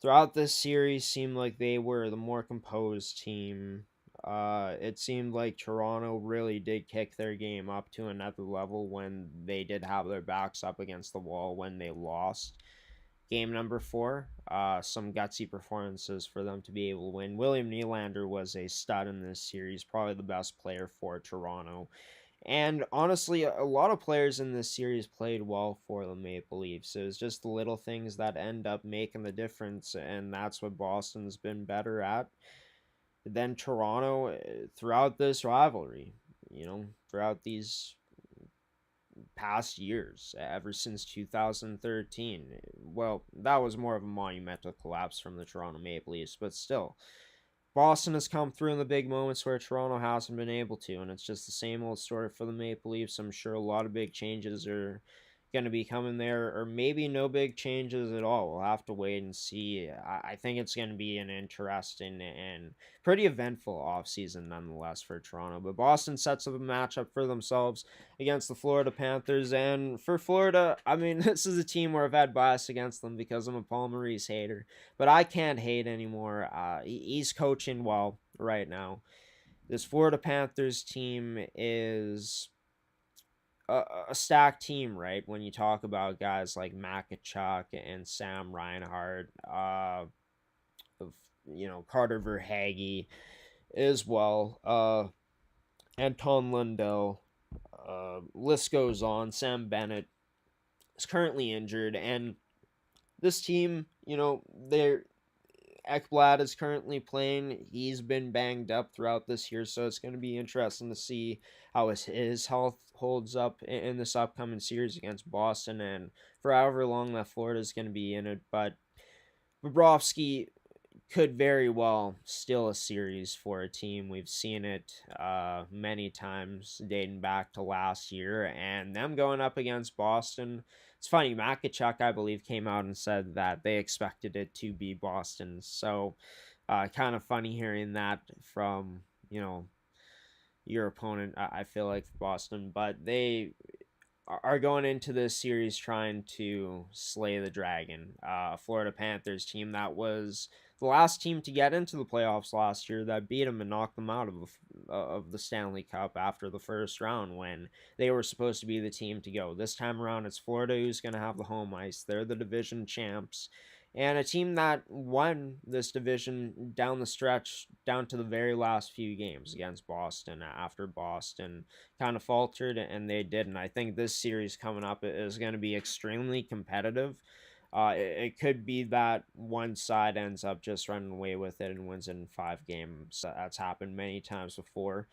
throughout this series seemed like they were the more composed team. It seemed like Toronto really did kick their game up to another level when they did have their backs up against the wall when they lost game number 4. Some gutsy performances for them to be able to win. William Nylander was a stud in this series, probably the best player for Toronto. And honestly, a lot of players in this series played well for the Maple Leafs. It was just the little things that end up making the difference, and that's what Boston's been better at than Toronto throughout this rivalry. Throughout these past years, ever since 2013. Well, that was more of a monumental collapse from the Toronto Maple Leafs, but still, Boston has come through in the big moments where Toronto hasn't been able to, and it's just the same old story for the Maple Leafs. I'm sure a lot of big changes are going to be coming there, or maybe no big changes at all. We'll have to wait and see. I think it's going to be an interesting and pretty eventful offseason nonetheless for Toronto. But Boston sets up a matchup for themselves against the Florida Panthers. And for Florida, I mean, this is a team where I've had bias against them because I'm a Paul Maurice hater. But I can't hate anymore. He's coaching well right now. This Florida Panthers team is a stacked team, right? When you talk about guys like Makachuk and Sam Reinhart, Carter Verhaeghe as well, Anton Lundell, list goes on. Sam Bennett is currently injured, and this team, they're Ekblad is currently playing. He's been banged up throughout this year, so it's going to be interesting to see how his health holds up in this upcoming series against Boston and for however long that Florida is going to be in it. But Bobrovsky could very well steal a series for a team. We've seen it many times dating back to last year, and them going up against Boston. It's funny, Makachuk, I believe, came out and said that they expected it to be Boston. So kind of funny hearing that from, your opponent, I feel like, for Boston. But they are going into this series trying to slay the dragon. Florida Panthers team that was the last team to get into the playoffs last year that beat them and knocked them out of the Stanley Cup after the first round when they were supposed to be the team to go. This time around, it's Florida who's going to have the home ice. They're the division champs. And a team that won this division down the stretch, down to the very last few games against Boston after Boston kind of faltered, and they didn't. I think this series coming up is going to be extremely competitive. It could be that one side ends up just running away with it and wins it in 5 games. That's happened many times before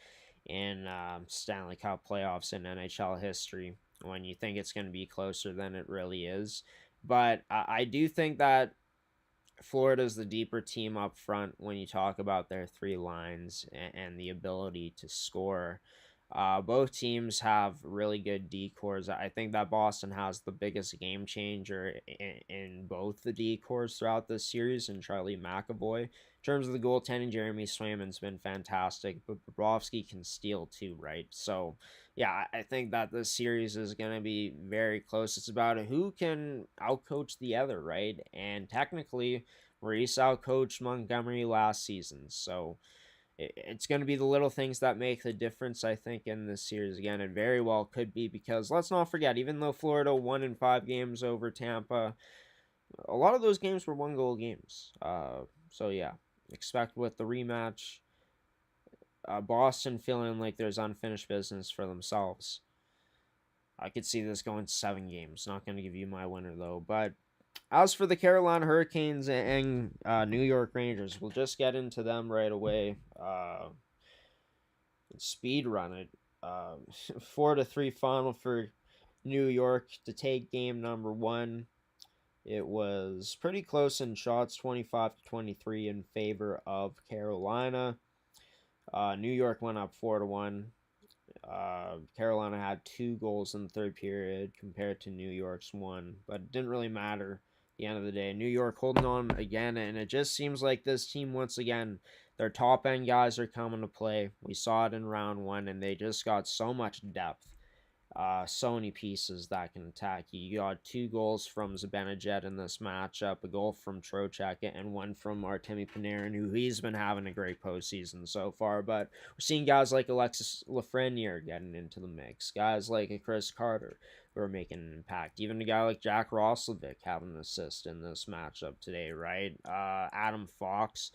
in Stanley Cup playoffs in NHL history when you think it's going to be closer than it really is. But I do think that Florida's the deeper team up front when you talk about their 3 lines and the ability to score. Both teams have really good decors. I think that Boston has the biggest game changer in both the decors throughout this series, and Charlie McAvoy. In terms of the goaltending, Jeremy Swayman's been fantastic, but Bobrovsky can steal too, right? So, yeah, I think that this series is going to be very close. It's about who can outcoach the other, right? And technically, Maurice outcoached Montgomery last season, so it's going to be the little things that make the difference, I think, in this series. Again, it very well could be because let's not forget, even though Florida won in 5 games over Tampa, a lot of those games were 1-goal games. So yeah, expect with the rematch, Boston feeling like there's unfinished business for themselves. I could see this going 7 games. Not going to give you my winner though, but as for the Carolina Hurricanes and New York Rangers, we'll just get into them right away. Speed run it. 4-3 final for New York to take game number one. It was pretty close in shots, 25-23 in favor of Carolina. New York went up 4-1. Carolina had 2 goals in the third period compared to New York's one, but it didn't really matter at the end of the day. New York holding on again, and it just seems like this team, once again, their top end guys are coming to play. We saw it in round one, and they just got so much depth. So many pieces that can attack you. You got 2 goals from Zibanejad in this matchup, a goal from Trocheck, and one from Artemi Panarin, who he's been having a great postseason so far. But we're seeing guys like Alexis Lafreniere getting into the mix, guys like a Chris Carter who are making an impact. Even a guy like Jack Roslovic having an assist in this matchup today, right? Adam Fox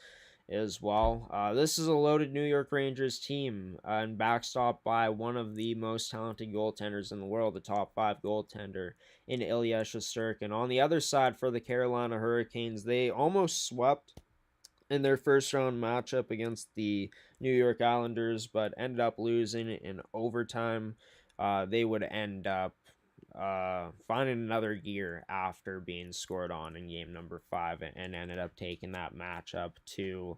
as well. This is a loaded New York Rangers team and backstopped by one of the most talented goaltenders in the world, the top 5 goaltender in Ilya Shesterkin. On the other side for the Carolina Hurricanes, they almost swept in their first round matchup against the New York Islanders, but ended up losing in overtime. They would end up finding another gear after being scored on in game number 5 and ended up taking that matchup to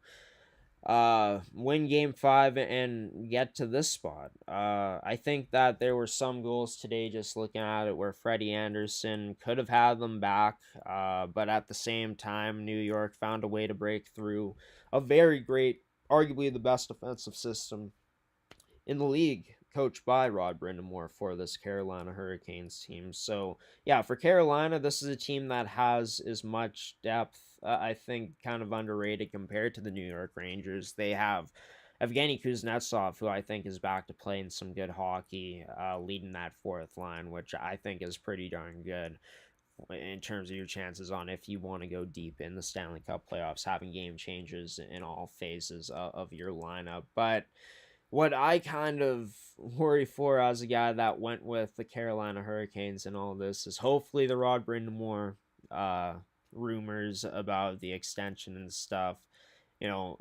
win game 5 and get to this spot. I think that there were some goals today, just looking at it, where Freddie Anderson could have had them back, but at the same time, New York found a way to break through a very great, arguably the best defensive system in the league, coached by Rod Brindamore for this Carolina Hurricanes team. So, yeah, for Carolina, this is a team that has as much depth, I think, kind of underrated compared to the New York Rangers. They have Evgeny Kuznetsov, who I think is back to playing some good hockey, leading that fourth line, which I think is pretty darn good in terms of your chances on if you want to go deep in the Stanley Cup playoffs, having game changes in all phases of your lineup. But what I kind of worry for as a guy that went with the Carolina Hurricanes and all this is hopefully the Rod Brindamore rumors about the extension and stuff,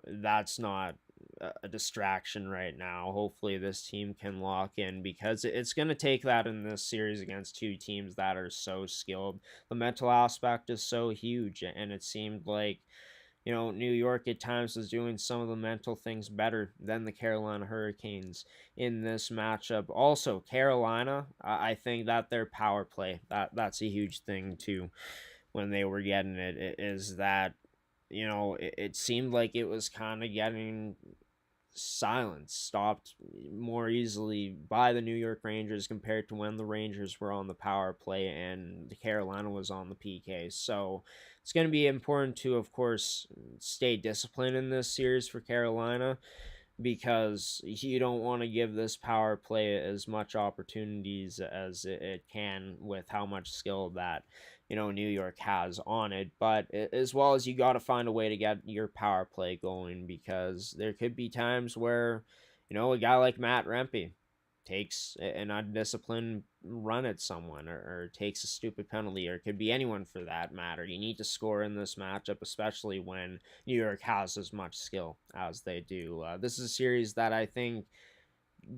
that's not a distraction right now. Hopefully this team can lock in, because it's going to take that in this series against 2 teams that are so skilled. The mental aspect is so huge, and it seemed like New York at times was doing some of the mental things better than the Carolina Hurricanes in this matchup. Also, Carolina, I think that their power play, that's a huge thing too. When they were getting it, is that it seemed like it was kind of getting silenced, stopped more easily by the New York Rangers compared to when the Rangers were on the power play and the Carolina was on the PK. So it's going to be important to, of course, stay disciplined in this series for Carolina, because you don't want to give this power play as much opportunities as it can with how much skill that New York has on it. But as well as, you got to find a way to get your power play going, because there could be times where a guy like Matt Rempe takes an undisciplined run at someone, or takes a stupid penalty, or it could be anyone for that matter. You need to score in this matchup, especially when New York has as much skill as they do. This is a series that I think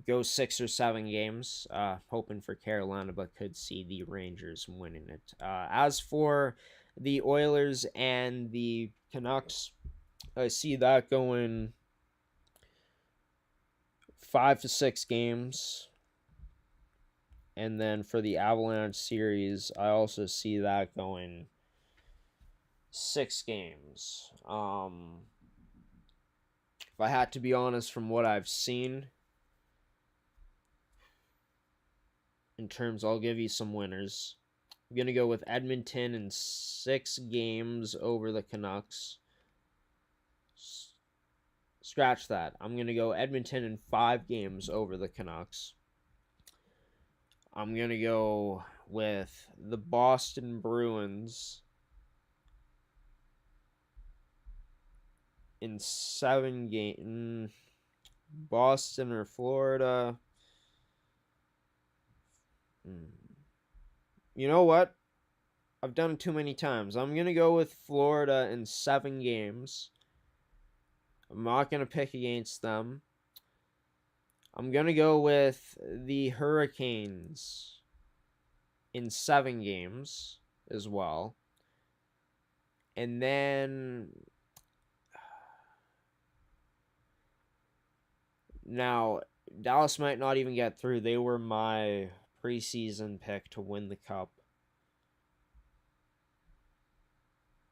goes 6 or 7 games, hoping for Carolina, but could see the Rangers winning it. As for the Oilers and the Canucks, I see that going 5 to 6 games. And then for the Avalanche series, I also see that going 6 games. If I had to be honest, from what I've seen, in terms, I'll give you some winners. I'm going to go with Edmonton in 6 games over the Canucks. Scratch that. I'm going to go Edmonton in 5 games over the Canucks. I'm going to go with the Boston Bruins in 7 games. Boston or Florida. You know what? I've done it too many times. I'm going to go with Florida in 7 games. I'm not going to pick against them. I'm going to go with the Hurricanes in 7 games as well. And then now Dallas might not even get through. They were my preseason pick to win the cup.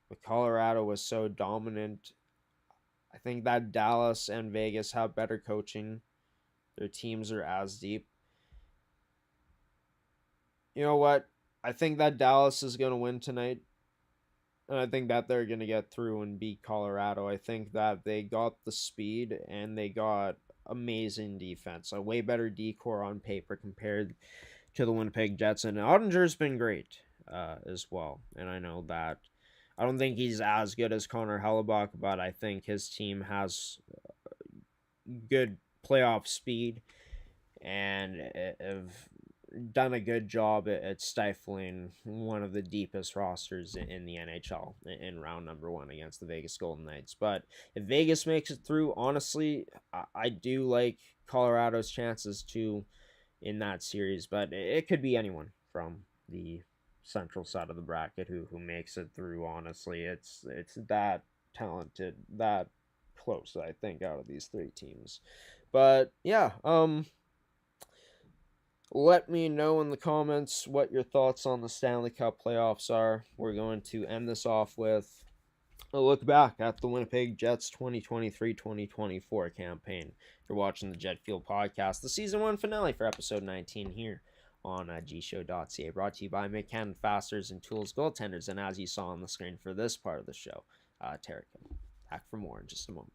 But Colorado was so dominant. I think that Dallas and Vegas have better coaching. Their teams are as deep. You know what? I think that Dallas is going to win tonight. And I think that they're going to get through and beat Colorado. I think that they got the speed and they got amazing defense. A way better decor on paper compared to the Winnipeg Jets. And Ottinger's been great as well. And I know that I don't think he's as good as Connor Hellebuck, but I think his team has good playoff speed and have done a good job at stifling one of the deepest rosters in the NHL in round number 1 against the Vegas Golden Knights. But if Vegas makes it through, honestly, I do like Colorado's chances too in that series, but it could be anyone from the central side of the bracket who makes it through. Honestly, it's that talented, that close, I think, out of these 3 teams. But yeah, let me know in the comments what your thoughts on the Stanley Cup playoffs are. We're going to end this off with a look back at the Winnipeg Jets 2023-2024 campaign. You're watching the Jet Fuel Podcast, the Season 1 finale for Episode 19 here on gshow.ca, brought to you by McCann Fasteners and Tools Goaltenders. And as you saw on the screen for this part of the show, Tarek, back for more in just a moment.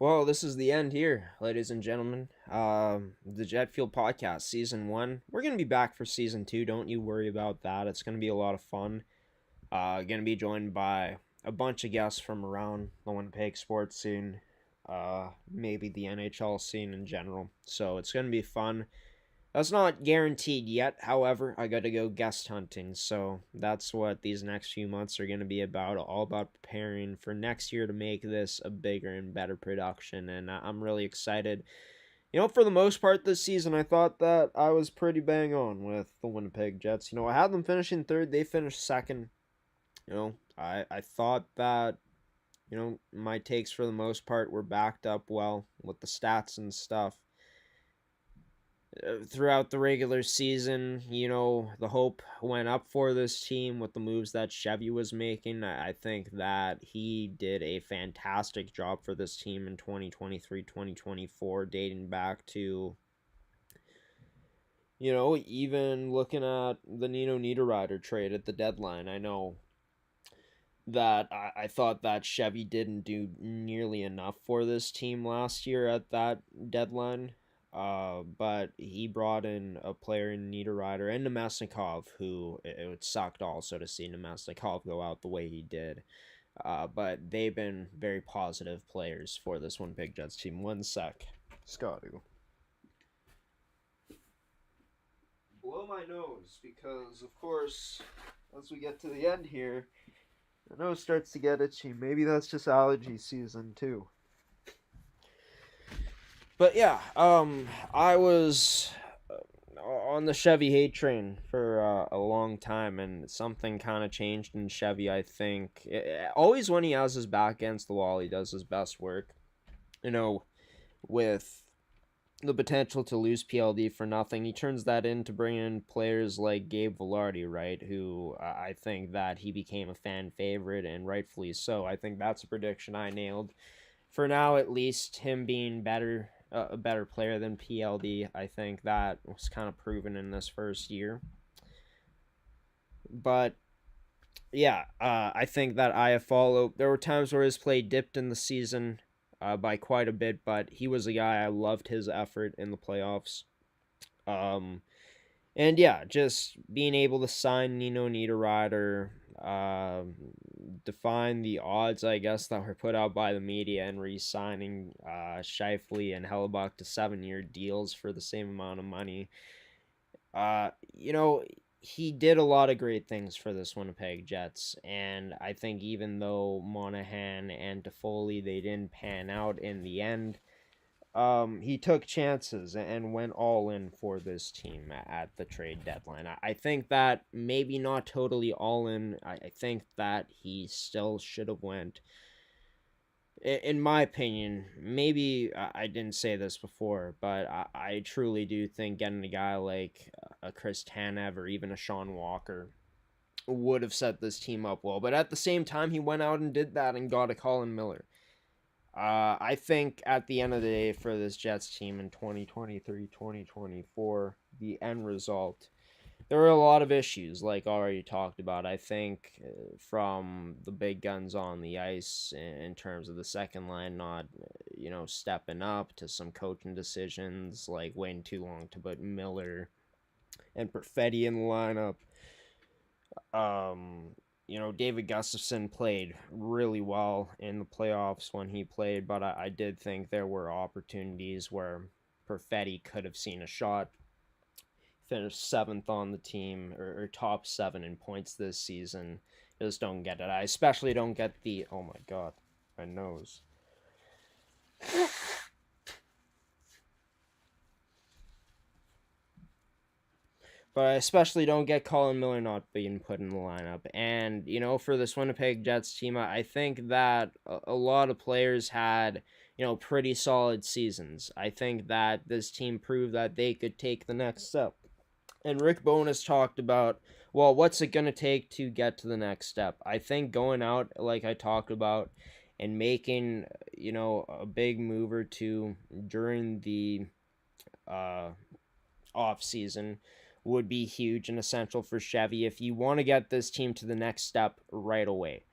Well, this is the end here, ladies and gentlemen. The Jet Fuel Podcast, Season 1. We're going to be back for Season 2. Don't you worry about that. It's going to be a lot of fun. Going to be joined by a bunch of guests from around the Winnipeg sports scene. Maybe the NHL scene in general. So it's going to be fun. That's not guaranteed yet. However, I got to go guest hunting. So that's what these next few months are going to be about. All about preparing for next year to make this a bigger and better production. And I'm really excited. You know, for the most part this season, I thought that I was pretty bang on with the Winnipeg Jets. You know, I had them finishing 3rd. They finished 2nd. You know, I thought that, you know, my takes for the most part were backed up well with the stats and stuff. Throughout the regular season, you know, the hope went up for this team with the moves that Chevy was making. I think that he did a fantastic job for this team in 2023-2024, dating back to, you know, even looking at the Nino Niederreiter trade at the deadline. I know that I thought that Chevy didn't do nearly enough for this team last year at that deadline. But he brought in a player in Niederreiter and Nemesnikov, who it sucked also to see Nemesnikov go out the way he did. But they've been very positive players for this Winnipeg Jets team. One sec. Scotty. Blow my nose because, of course, as we get to the end here, the nose starts to get itchy. Maybe that's just allergy season too. But yeah, I was on the Chevy hate train for a long time, and something kind of changed in Chevy. I think always when he has his back against the wall, he does his best work. You know, with the potential to lose PLD for nothing, he turns that into bringing in players like Gabe Velarde, right? Who I think that he became a fan favorite, and rightfully so. I think that's a prediction I nailed. For now, at least, him being a better player than PLD, I think that was kind of proven in this first year. But yeah, I think that Iafallo, there were times where his play dipped in the season by quite a bit, but he was a guy I loved his effort in the playoffs. And yeah, just being able to sign Nino Niederreiter, define the odds, I guess, that were put out by the media, and re-signing Scheifele and Hellebuck to 7-year deals for the same amount of money. You know, he did a lot of great things for this Winnipeg Jets, and I think even though Monahan and Toffoli, they didn't pan out in the end, he took chances and went all in for this team at the trade deadline. I think that maybe not totally all in. I think that he still should have went. In my opinion, maybe I didn't say this before, but I truly do think getting a guy like a Chris Tanev or even a Sean Walker would have set this team up well. But at the same time, he went out and did that and got a Colin Miller. I think at the end of the day for this Jets team in 2023-2024, the end result, there were a lot of issues, like already talked about. I think from the big guns on the ice in terms of the second line not, stepping up to some coaching decisions, like waiting too long to put Miller and Perfetti in the lineup. David Gustafson played really well in the playoffs when he played, but I did think there were opportunities where Perfetti could have seen a shot. Finished 7th on the team, or top 7 in points this season. Just don't get it. I especially don't get the, oh my god, my nose. But I especially don't get Colin Miller not being put in the lineup. And, for this Winnipeg Jets team, I think that a lot of players had, pretty solid seasons. I think that this team proved that they could take the next step. And Rick Bowness talked about, well, what's it going to take to get to the next step? I think going out, like I talked about, and making, a big move or two during the off season would be huge and essential for Chevy if you want to get this team to the next step right away.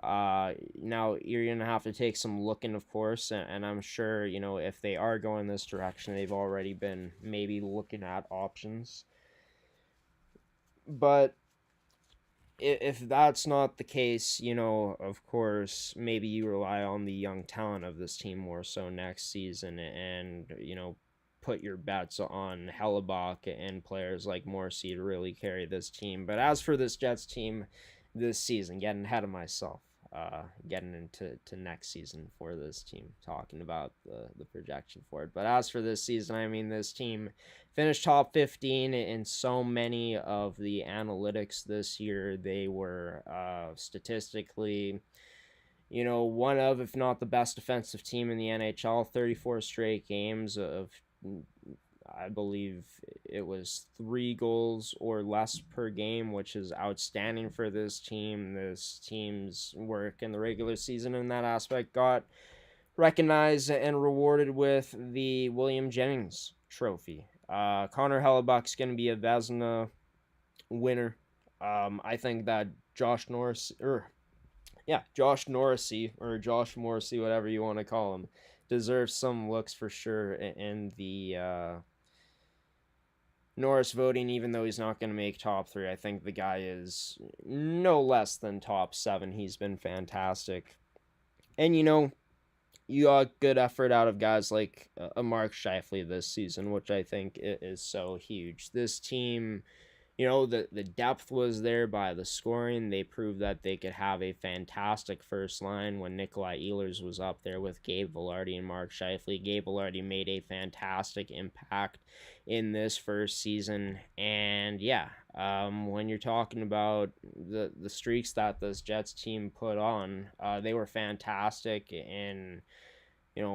Now you're gonna have to take some looking, of course, and I'm sure if they are going this direction, they've already been maybe looking at options. But if that's not the case, of course, maybe you rely on the young talent of this team more so next season, and put your bets on Hellebuck and players like Morrissey to really carry this team. But as for this Jets team this season, getting ahead of myself, getting into next season for this team, talking about the projection for it. But as for this season, I mean, this team finished top 15 in so many of the analytics this year. They were statistically, one of, if not the best defensive team in the NHL. 34 straight games of, I believe it was 3 goals or less per game, which is outstanding for this team. This team's work in the regular season in that aspect got recognized and rewarded with the William Jennings Trophy. Connor Hellebuck's going to be a Vezina winner. I think that Josh Norrisy, or Josh Morrissey, whatever you want to call him, deserves some looks for sure in the Norris voting, even though he's not going to make top 3. I think the guy is no less than top 7. He's been fantastic. And, you got good effort out of guys like Mark Scheifele this season, which I think is so huge. This team, the depth was there by the scoring. They proved that they could have a fantastic first line when Nikolai Ehlers was up there with Gabe Vilardi and Mark Scheifele. Gabe Vilardi made a fantastic impact in this first season. And when you're talking about the streaks that this Jets team put on, they were fantastic in,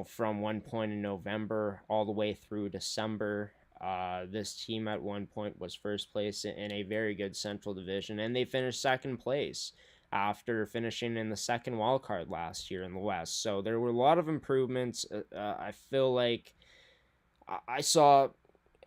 from one point in November all the way through December. This team at one point was first place in a very good Central Division, and they finished second place after finishing in the second wild card last year in the West. So there were a lot of improvements. I feel like I saw,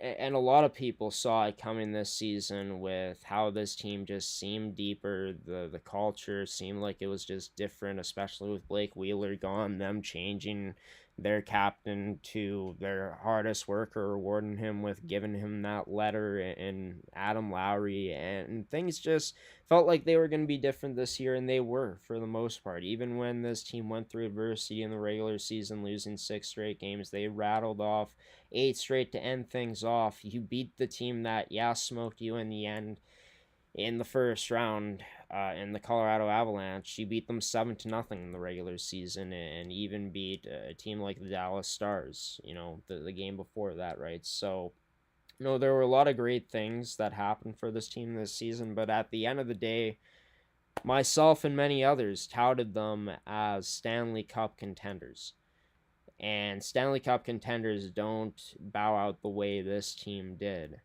and a lot of people saw it coming this season with how this team just seemed deeper. The culture seemed like it was just different, especially with Blake Wheeler gone, them changing their captain to their hardest worker, rewarding him with giving him that letter, and Adam Lowry, and things just felt like they were going to be different this year, and they were for the most part. Even when this team went through adversity in the regular season, losing 6 straight games, they rattled off 8 straight to end things off. You beat the team that smoked you in the end in the first round in the Colorado Avalanche. You beat them 7-0 in the regular season, and even beat a team like the Dallas Stars, the game before that, right? So, there were a lot of great things that happened for this team this season, but at the end of the day, myself and many others touted them as Stanley Cup contenders. And Stanley Cup contenders don't bow out the way this team did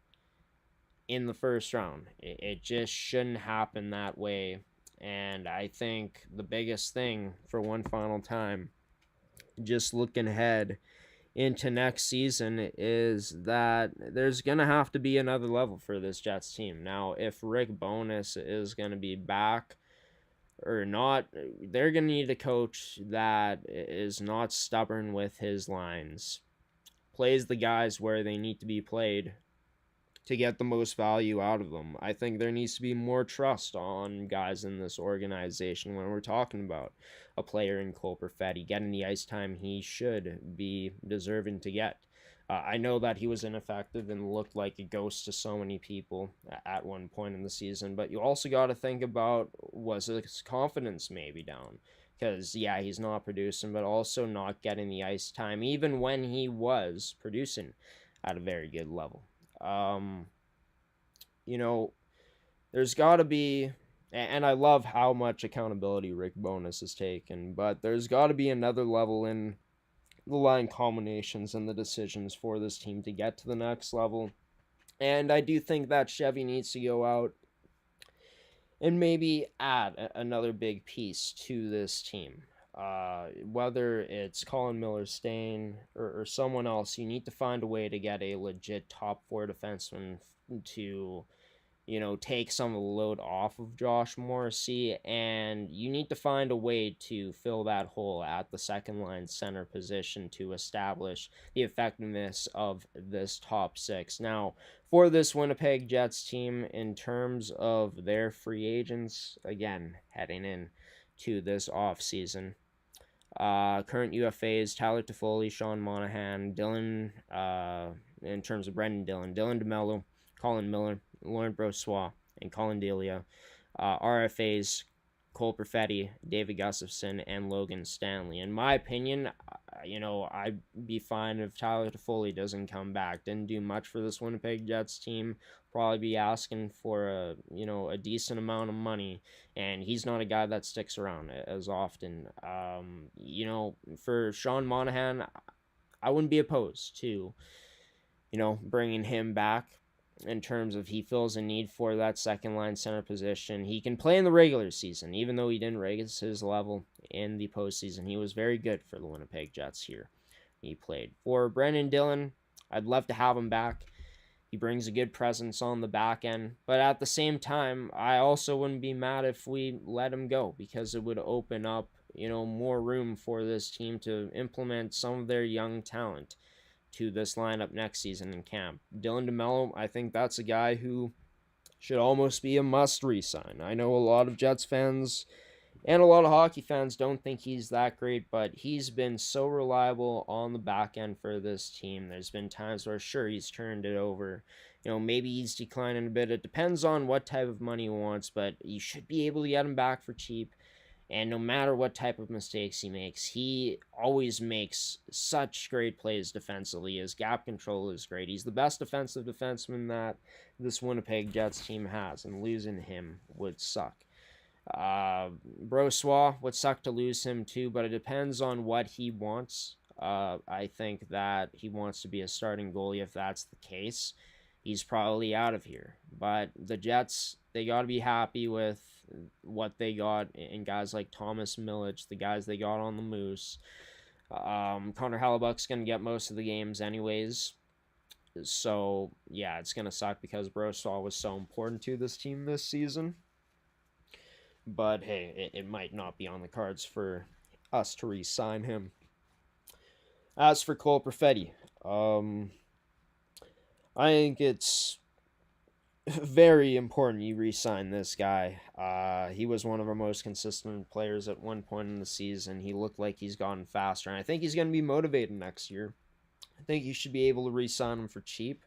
in the first round. It just shouldn't happen that way. And I think the biggest thing for one final time, just looking ahead into next season, is that there's going to have to be another level for this Jets team. Now, if Rick Bowness is going to be back or not, they're going to need a coach that is not stubborn with his lines, plays the guys where they need to be played to get the most value out of them. I think there needs to be more trust on guys in this organization when we're talking about a player in Cole Perfetti getting the ice time he should be deserving to get. I know that he was ineffective and looked like a ghost to so many people at one point in the season, but you also got to think about, was his confidence maybe down? Because, he's not producing, but also not getting the ice time, even when he was producing at a very good level. There's got to be, and I love how much accountability Rick Bowness has taken, but there's got to be another level in the line combinations and the decisions for this team to get to the next level. And I do think that Chevy needs to go out and maybe add another big piece to this team. Whether it's Colin Miller-Stein or someone else, you need to find a way to get a legit top 4 defenseman to take some of the load off of Josh Morrissey, and you need to find a way to fill that hole at the second line center position to establish the effectiveness of this top 6. Now, for this Winnipeg Jets team, in terms of their free agents, again, heading in to this offseason, current UFAs, Tyler Toffoli, Sean Monahan, Dylan, in terms of Brendan Dillon, Dylan DeMello, Colin Miller, Laurent Brossoit, and Colin Delia. RFAs, Cole Perfetti, David Gustafson, and Logan Stanley. In my opinion, I'd be fine if Tyler Toffoli doesn't come back. Didn't do much for this Winnipeg Jets team. Probably be asking for a decent amount of money, and he's not a guy that sticks around as often. For Sean Monahan, I wouldn't be opposed to, bringing him back. In terms of, he feels a need for that second line center position. He can play in the regular season, even though he didn't raise his level in the postseason. He was very good for the Winnipeg Jets here. He played. For Brendan Dillon, I'd love to have him back. He brings a good presence on the back end. But at the same time, I also wouldn't be mad if we let him go, because it would open up more room for this team to implement some of their young talent to this lineup next season in camp. Dylan DeMello, I think that's a guy who should almost be a must re-sign. I know a lot of Jets fans and a lot of hockey fans don't think he's that great, but he's been so reliable on the back end for this team. There's been times where, sure, he's turned it over. Maybe he's declining a bit. It depends on what type of money he wants, but you should be able to get him back for cheap. And no matter what type of mistakes he makes, he always makes such great plays defensively. His gap control is great. He's the best defensive defenseman that this Winnipeg Jets team has, and losing him would suck. Brossoit would suck to lose him too, but it depends on what he wants. I think that he wants to be a starting goalie. If that's the case, he's probably out of here. But the Jets, they got to be happy with what they got in guys like Thomas Milic, the guys they got on the Moose. Connor Hellebuck's going to get most of the games anyways. So, yeah, it's going to suck because Brossoit was so important to this team this season. But, hey, it might not be on the cards for us to re-sign him. As for Cole Perfetti, I think it's very important you re-sign this guy. He was one of our most consistent players at one point in the season. He looked like he's gotten faster, and I think he's going to be motivated next year. I think you should be able to re-sign him for cheap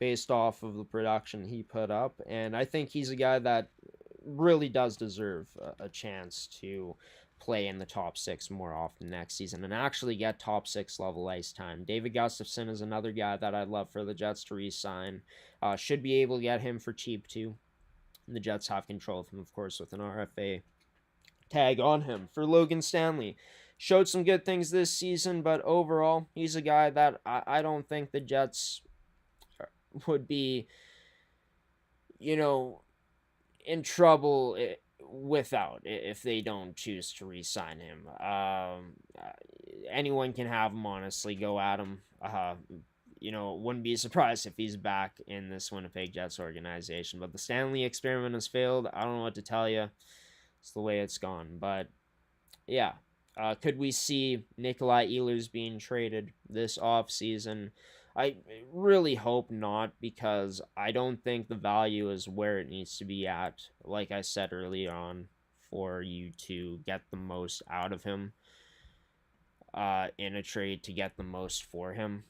based off of the production he put up, and I think he's a guy that really does deserve a chance to play in the top six more often next season and actually get top six level ice time. David Gustafsson is another guy that I'd love for the Jets to re-sign. Should be able to get him for cheap too. The Jets have control of him, of course, with an RFA tag on him. For Logan Stanley, showed some good things this season, but overall, he's a guy that I don't think the Jets would be, in trouble without if they don't choose to re-sign him. Anyone can have him, honestly, go at him. Wouldn't be surprised if he's back in this Winnipeg Jets organization. But the Stanley experiment has failed. I don't know what to tell you. It's the way it's gone. But, yeah. Could we see Nikolai Ehlers being traded this offseason? I really hope not, because I don't think the value is where it needs to be at, like I said early on, for you to get the most out of him in a trade to get the most for him.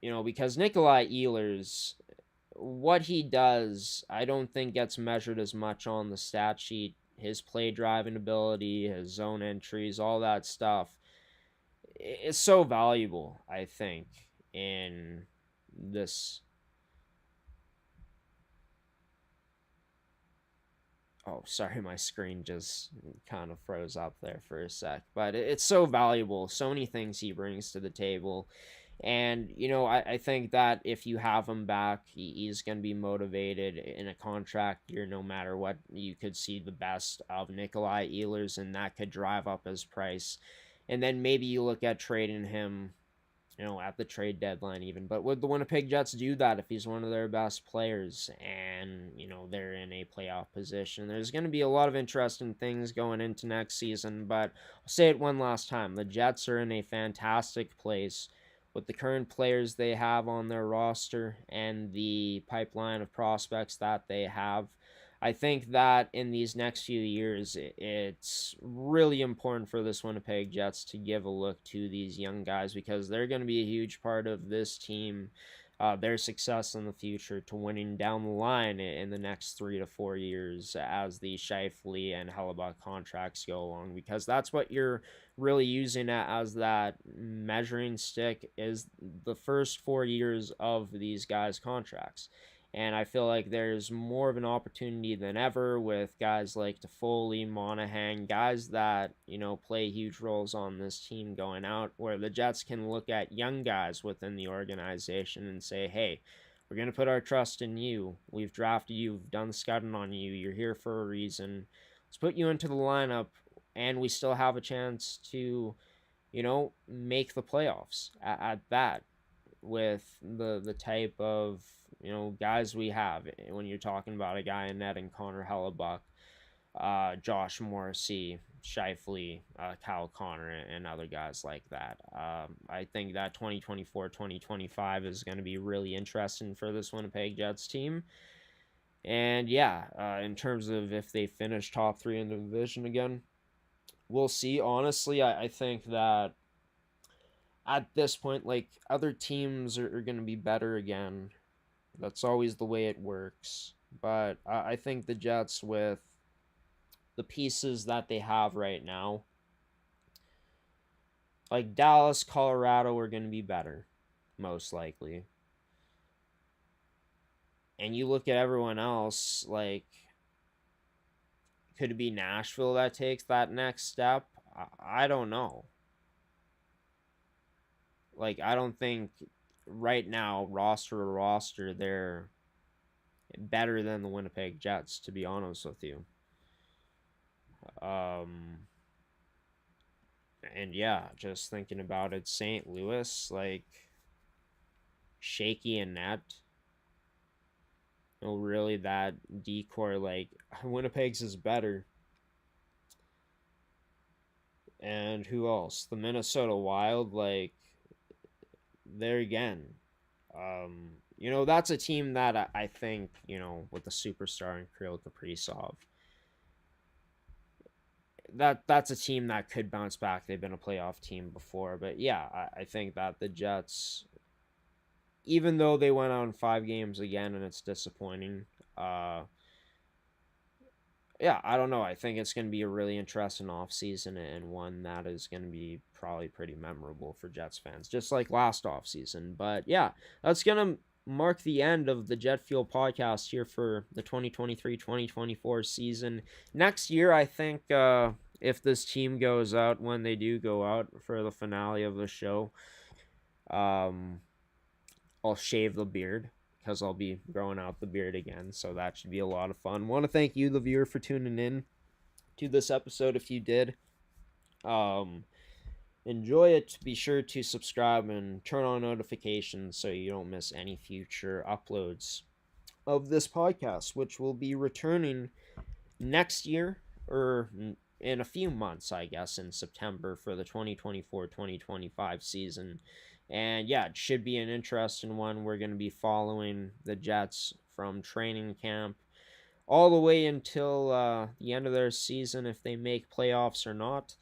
Because Nikolai Ehlers, what he does, I don't think gets measured as much on the stat sheet. His play driving ability, his zone entries, all that stuff is so valuable, I think, in this. Oh, sorry, my screen just kind of froze up there for a sec. But it's so valuable. So many things he brings to the table. And, I think that if you have him back, he's going to be motivated in a contract year no matter what. You could see the best of Nikolai Ehlers, and that could drive up his price. And then maybe you look at trading him, at the trade deadline even. But would the Winnipeg Jets do that if he's one of their best players and, they're in a playoff position? There's going to be a lot of interesting things going into next season, but I'll say it one last time. The Jets are in a fantastic place with the current players they have on their roster and the pipeline of prospects that they have. I think that in these next few years, it's really important for this Winnipeg Jets to give a look to these young guys, because they're going to be a huge part of this team, their success in the future, to winning down the line in the next 3 to 4 years as the Scheifele and Hellebuck contracts go along, because that's what you're really using it as that measuring stick, is the first 4 years of these guys' contracts. And I feel like there's more of an opportunity than ever with guys like Toffoli, Monahan, guys that, play huge roles on this team going out, where the Jets can look at young guys within the organization and say, hey, we're going to put our trust in you. We've drafted you. We've done the scouting on you. You're here for a reason. Let's put you into the lineup, and we still have a chance to, make the playoffs at that, with the type of guys we have. When you're talking about a guy in net and Connor Hellebuck, Josh Morrissey, Shifley, Kyle Connor, and other guys like that. I think that 2024-2025 is going to be really interesting for this Winnipeg Jets team. And yeah, in terms of if they finish top 3 in the division again, we'll see. Honestly, I think that at this point, like, other teams are going to be better again. That's always the way it works. But I think the Jets, with the pieces that they have right now, like Dallas, Colorado, are going to be better, most likely. And you look at everyone else, like, could it be Nashville that takes that next step? I don't know. Like, I don't think right now, roster to roster, they're better than the Winnipeg Jets, to be honest with you. And yeah, just thinking about it, St. Louis, like, shaky and net. No, really, that decor, like, Winnipeg's is better. And who else? The Minnesota Wild, like, there again. That's a team that I think, with the superstar and Kirill Kaprizov, that's a team that could bounce back. They've been a playoff team before. But yeah, I think that the Jets, even though they went on 5 games again and it's disappointing, yeah, I don't know. I think it's going to be a really interesting offseason and one that is going to be probably pretty memorable for Jets fans, just like last offseason. But yeah, that's going to mark the end of the Jet Fuel podcast here for the 2023-2024 season. Next year, I think, if this team goes out, when they do go out for the finale of the show, I'll shave the beard, because I'll be growing out the beard again, so that should be a lot of fun. Want to thank you, the viewer, for tuning in to this episode. If you did enjoy it, be sure to subscribe and turn on notifications so you don't miss any future uploads of this podcast, which will be returning next year, or in a few months, I guess, in September, for the 2024-2025 season. And yeah, it should be an interesting one. We're going to be following the Jets from training camp all the way until the end of their season, if they make playoffs or not.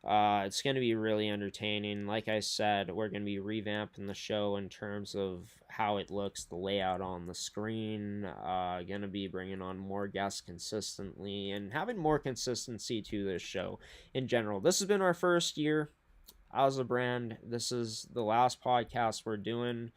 It's going to be really entertaining. Like I said, we're going to be revamping the show in terms of how it looks, the layout on the screen. Going to be bringing on more guests consistently and having more consistency to this show in general. This has been our first year as a brand. This is the last podcast we're doing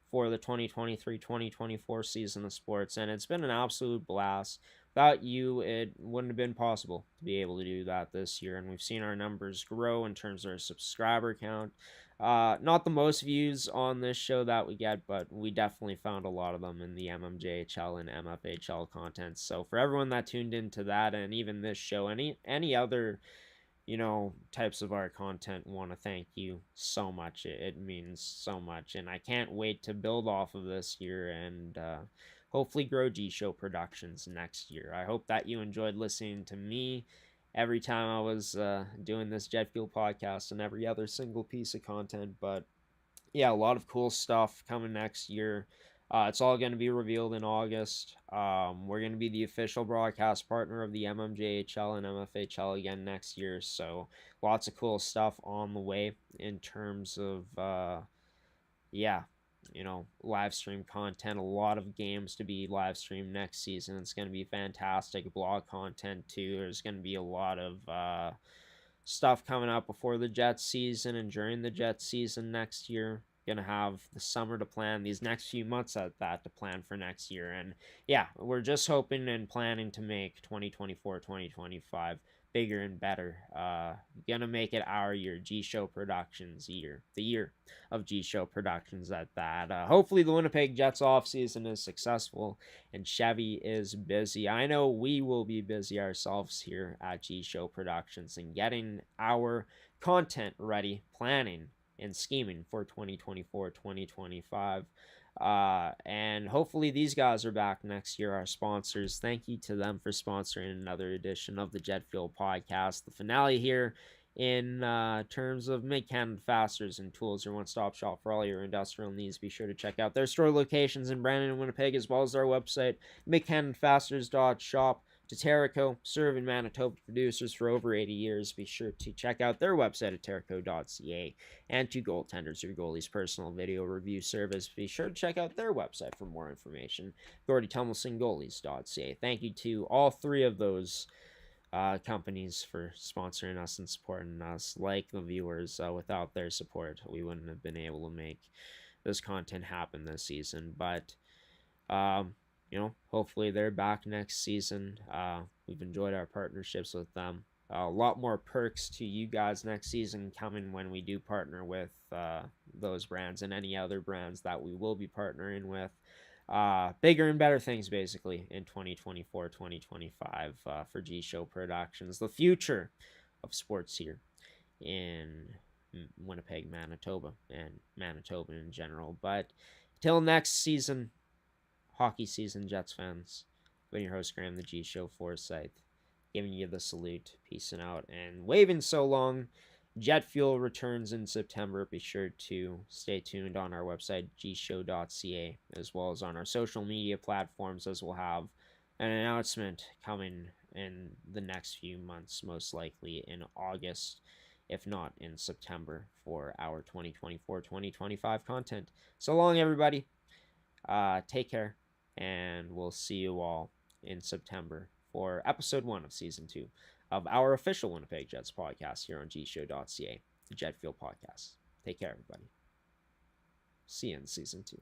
for the 2023-2024 season of sports, and it's been an absolute blast. Without you, it wouldn't have been possible to be able to do that this year, and we've seen our numbers grow in terms of our subscriber count. Not the most views on this show that we get, but we definitely found a lot of them in the MMJHL and MFHL content. So for everyone that tuned into that, and even this show, any other types of our content, want to thank you so much. It means so much, and I can't wait to build off of this year and hopefully grow G Show Productions next year. I hope that you enjoyed listening to me every time I was doing this Jet Fuel podcast and every other single piece of content. But yeah, a lot of cool stuff coming next year. It's all going to be revealed in August. We're going to be the official broadcast partner of the MMJHL and MFHL again next year. So lots of cool stuff on the way in terms of, live stream content. A lot of games to be live streamed next season. It's going to be fantastic. Blog content too. There's going to be a lot of stuff coming out before the Jets season and during the Jets season next year. Gonna have the summer to plan, these next few months at that to plan for next year. And yeah, we're just hoping and planning to make 2024-2025 bigger and better. Gonna make it our year, G Show Productions year, the year of G Show Productions at that. Hopefully the Winnipeg Jets offseason is successful and Chevy is busy. I know we will be busy ourselves here at G Show Productions and getting our content ready, planning and scheming for 2024-2025. And hopefully these guys are back next year, our sponsors. Thank you to them for sponsoring another edition of the Jet Fuel Podcast. The finale here in terms of Mid-Canada Fasteners and Tools, your one-stop shop for all your industrial needs. Be sure to check out their store locations in Brandon and Winnipeg, as well as our website, midcanadafasteners.shop. To Terrico, serving Manitoba producers for over 80 years. Be sure to check out their website at terrico.ca. And to Goaltenders, your goalie's personal video review service. Be sure to check out their website for more information, GordyTumilsonGoalies.ca. Thank you to all three of those companies for sponsoring us and supporting us. Like the viewers, without their support, we wouldn't have been able to make this content happen this season. But hopefully they're back next season. We've enjoyed our partnerships with them. A lot more perks to you guys next season coming when we do partner with those brands and any other brands that we will be partnering with. Bigger and better things basically in 2024-2025 for G Show Productions. The future of sports here in Winnipeg, Manitoba, and Manitoba in general. But till next season, hockey season, Jets fans, been your host, Graham, the G Show Forsyth, giving you the salute, peacing out, and waving so long. Jet Fuel returns in September. Be sure to stay tuned on our website, gshow.ca, as well as on our social media platforms, as we'll have an announcement coming in the next few months, most likely in August, if not in September, for our 2024-2025 content. So long, everybody. Take care, and we'll see you all in September for episode 1 of season 2 of our official Winnipeg Jets podcast here on gshow.ca, the Jet Fuel Podcast. Take care, everybody. See you in season 2.